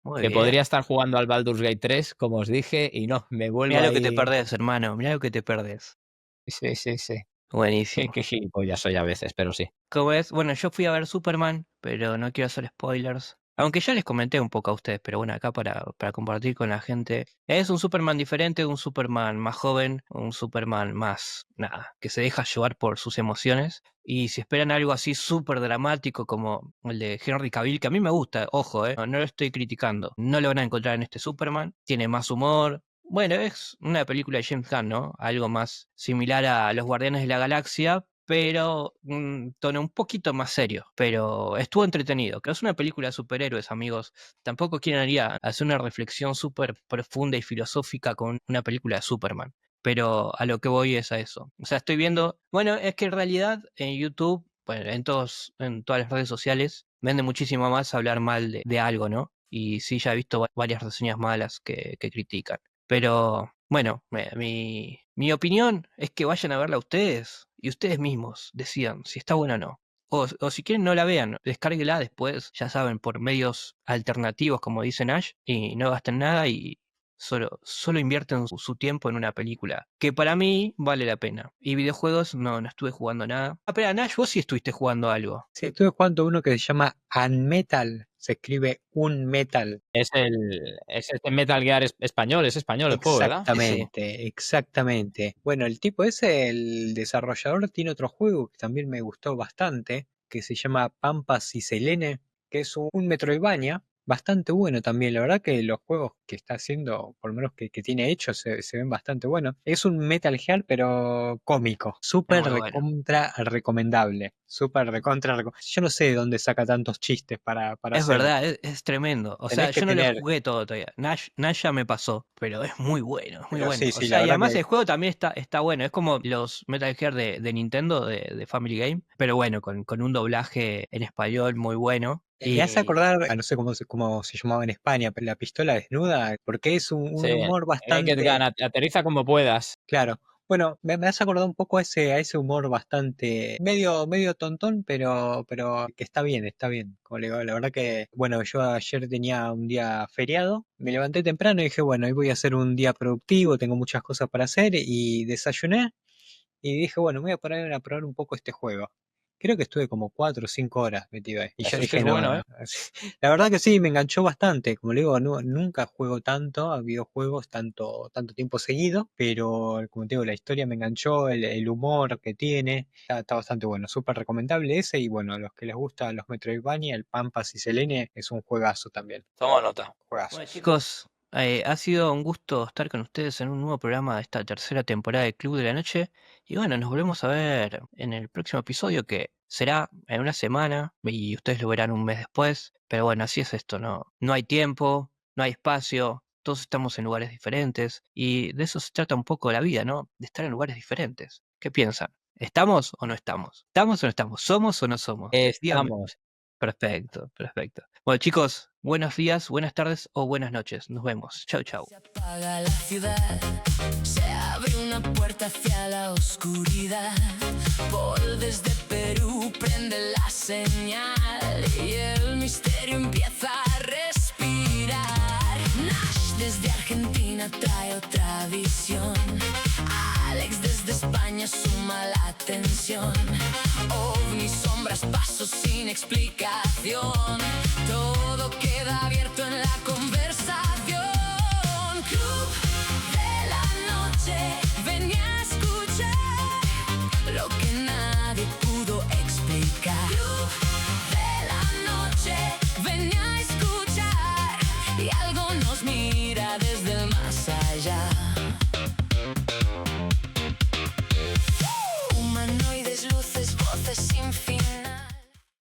muy Que bien. podría estar jugando al Baldur's Gate 3, como os dije, y no, me vuelvo Mira lo que te ahí. perdés, hermano. Mira lo que te perdés. Sí. Buenísimo. Qué gilipollas soy a veces, pero sí. ¿Cómo es? Bueno, yo fui a ver Superman, pero no quiero hacer spoilers. Aunque ya les comenté un poco a ustedes, pero bueno, acá para compartir con la gente. Es un Superman diferente, un Superman más joven, un Superman más, nada, que se deja llevar por sus emociones. Y si esperan algo así súper dramático como el de Henry Cavill, que a mí me gusta, ojo, no lo estoy criticando, no lo van a encontrar en este Superman. Tiene más humor. Bueno, es una película de James Gunn, ¿no? Algo más similar a Los Guardianes de la Galaxia, pero un tono un poquito más serio. Pero estuvo entretenido. Que es una película de superhéroes, amigos. Tampoco quieren hacer una reflexión súper profunda y filosófica con una película de Superman. Pero a lo que voy es a eso. O sea, estoy viendo. Bueno, es que en realidad en YouTube, bueno, en todas las redes sociales, vende muchísimo más hablar mal de algo, ¿no? Y sí, ya he visto varias reseñas malas que critican. Pero bueno, mi opinión es que vayan a verla ustedes y ustedes mismos decidan si está buena o no. O si quieren no la vean, descárguela después, ya saben, por medios alternativos como dice Nash, y no gasten nada y solo invierten su tiempo en una película, que para mí vale la pena. Y videojuegos, no estuve jugando nada. Ah, pero Nash, vos sí estuviste jugando algo. Sí, estuve jugando uno que se llama Unmetal, se escribe un metal. Es este Metal Gear español, es español el juego, ¿verdad? Exactamente, exactamente. Bueno, el tipo ese, el desarrollador, tiene otro juego que también me gustó bastante, que se llama Pampas y Selene, que es un Metroidvania bastante bueno también. La verdad que los juegos que está haciendo, por lo menos que tiene hechos, se ven bastante buenos. Es un Metal Gear, pero cómico. Súper Muy bueno. recontra recomendable. Súper recontra Yo no sé de dónde saca tantos chistes para Es hacer. verdad, es tremendo. O sea, Tenés que yo no lo tener. jugué todo todavía. Nash ya me pasó, pero es muy bueno, muy Pero bueno. sí, O sí, la sea, y verdad además que el juego también está bueno. Es como los Metal Gear de Nintendo, de Family Game, pero bueno, con un doblaje en español muy bueno. me hace Y acordar, no sé cómo se llamaba en España, pero la pistola desnuda, porque es un Sí, humor Naked bastante, Gun, aterriza como puedas. claro. Bueno, me hace acordar un poco a ese humor bastante, medio tontón, pero que está bien, está bien. Como le digo, la verdad que, bueno, yo ayer tenía un día feriado, me levanté temprano y dije, bueno, hoy voy a hacer un día productivo, tengo muchas cosas para hacer y desayuné. Y dije, bueno, me voy a poner a probar un poco este juego. Creo que estuve como 4 o 5 horas metido ahí. Y yo Es que dije, es no, bueno, ¿eh? la verdad que sí, me enganchó bastante. Como le digo, nunca juego tanto a videojuegos tanto tiempo seguido, pero como te digo, la historia me enganchó, el humor que tiene, está bastante bueno. Súper recomendable ese. Y bueno, a los que les gustan los Metroidvania, el Pampas y Selene, es un juegazo también. Toma nota. Juegazo. bueno, chicos, ha sido un gusto estar con ustedes en un nuevo programa de esta tercera temporada de Club de la Noche. Y bueno, nos volvemos a ver en el próximo episodio que será en una semana y ustedes lo verán un mes después. Pero bueno, así es esto, ¿no? No hay tiempo, no hay espacio, todos estamos en lugares diferentes y de eso se trata un poco la vida, ¿no? De estar en lugares diferentes. ¿Qué piensan? ¿Estamos o no estamos? ¿Estamos o no estamos? ¿Somos o no somos? Díganme. Estamos. Perfecto, perfecto. Bueno, chicos, buenos días, buenas tardes o buenas noches. Nos vemos. Chau, chau. Se apaga la ciudad, se abre una puerta hacia la oscuridad. Paul desde Perú prende la señal y el misterio empieza a respirar. Nash desde Argentina trae otra visión. Alex desde España suma la tensión. OVNIs, sombras, pasos sin explicación. Todo queda abierto en la conversación.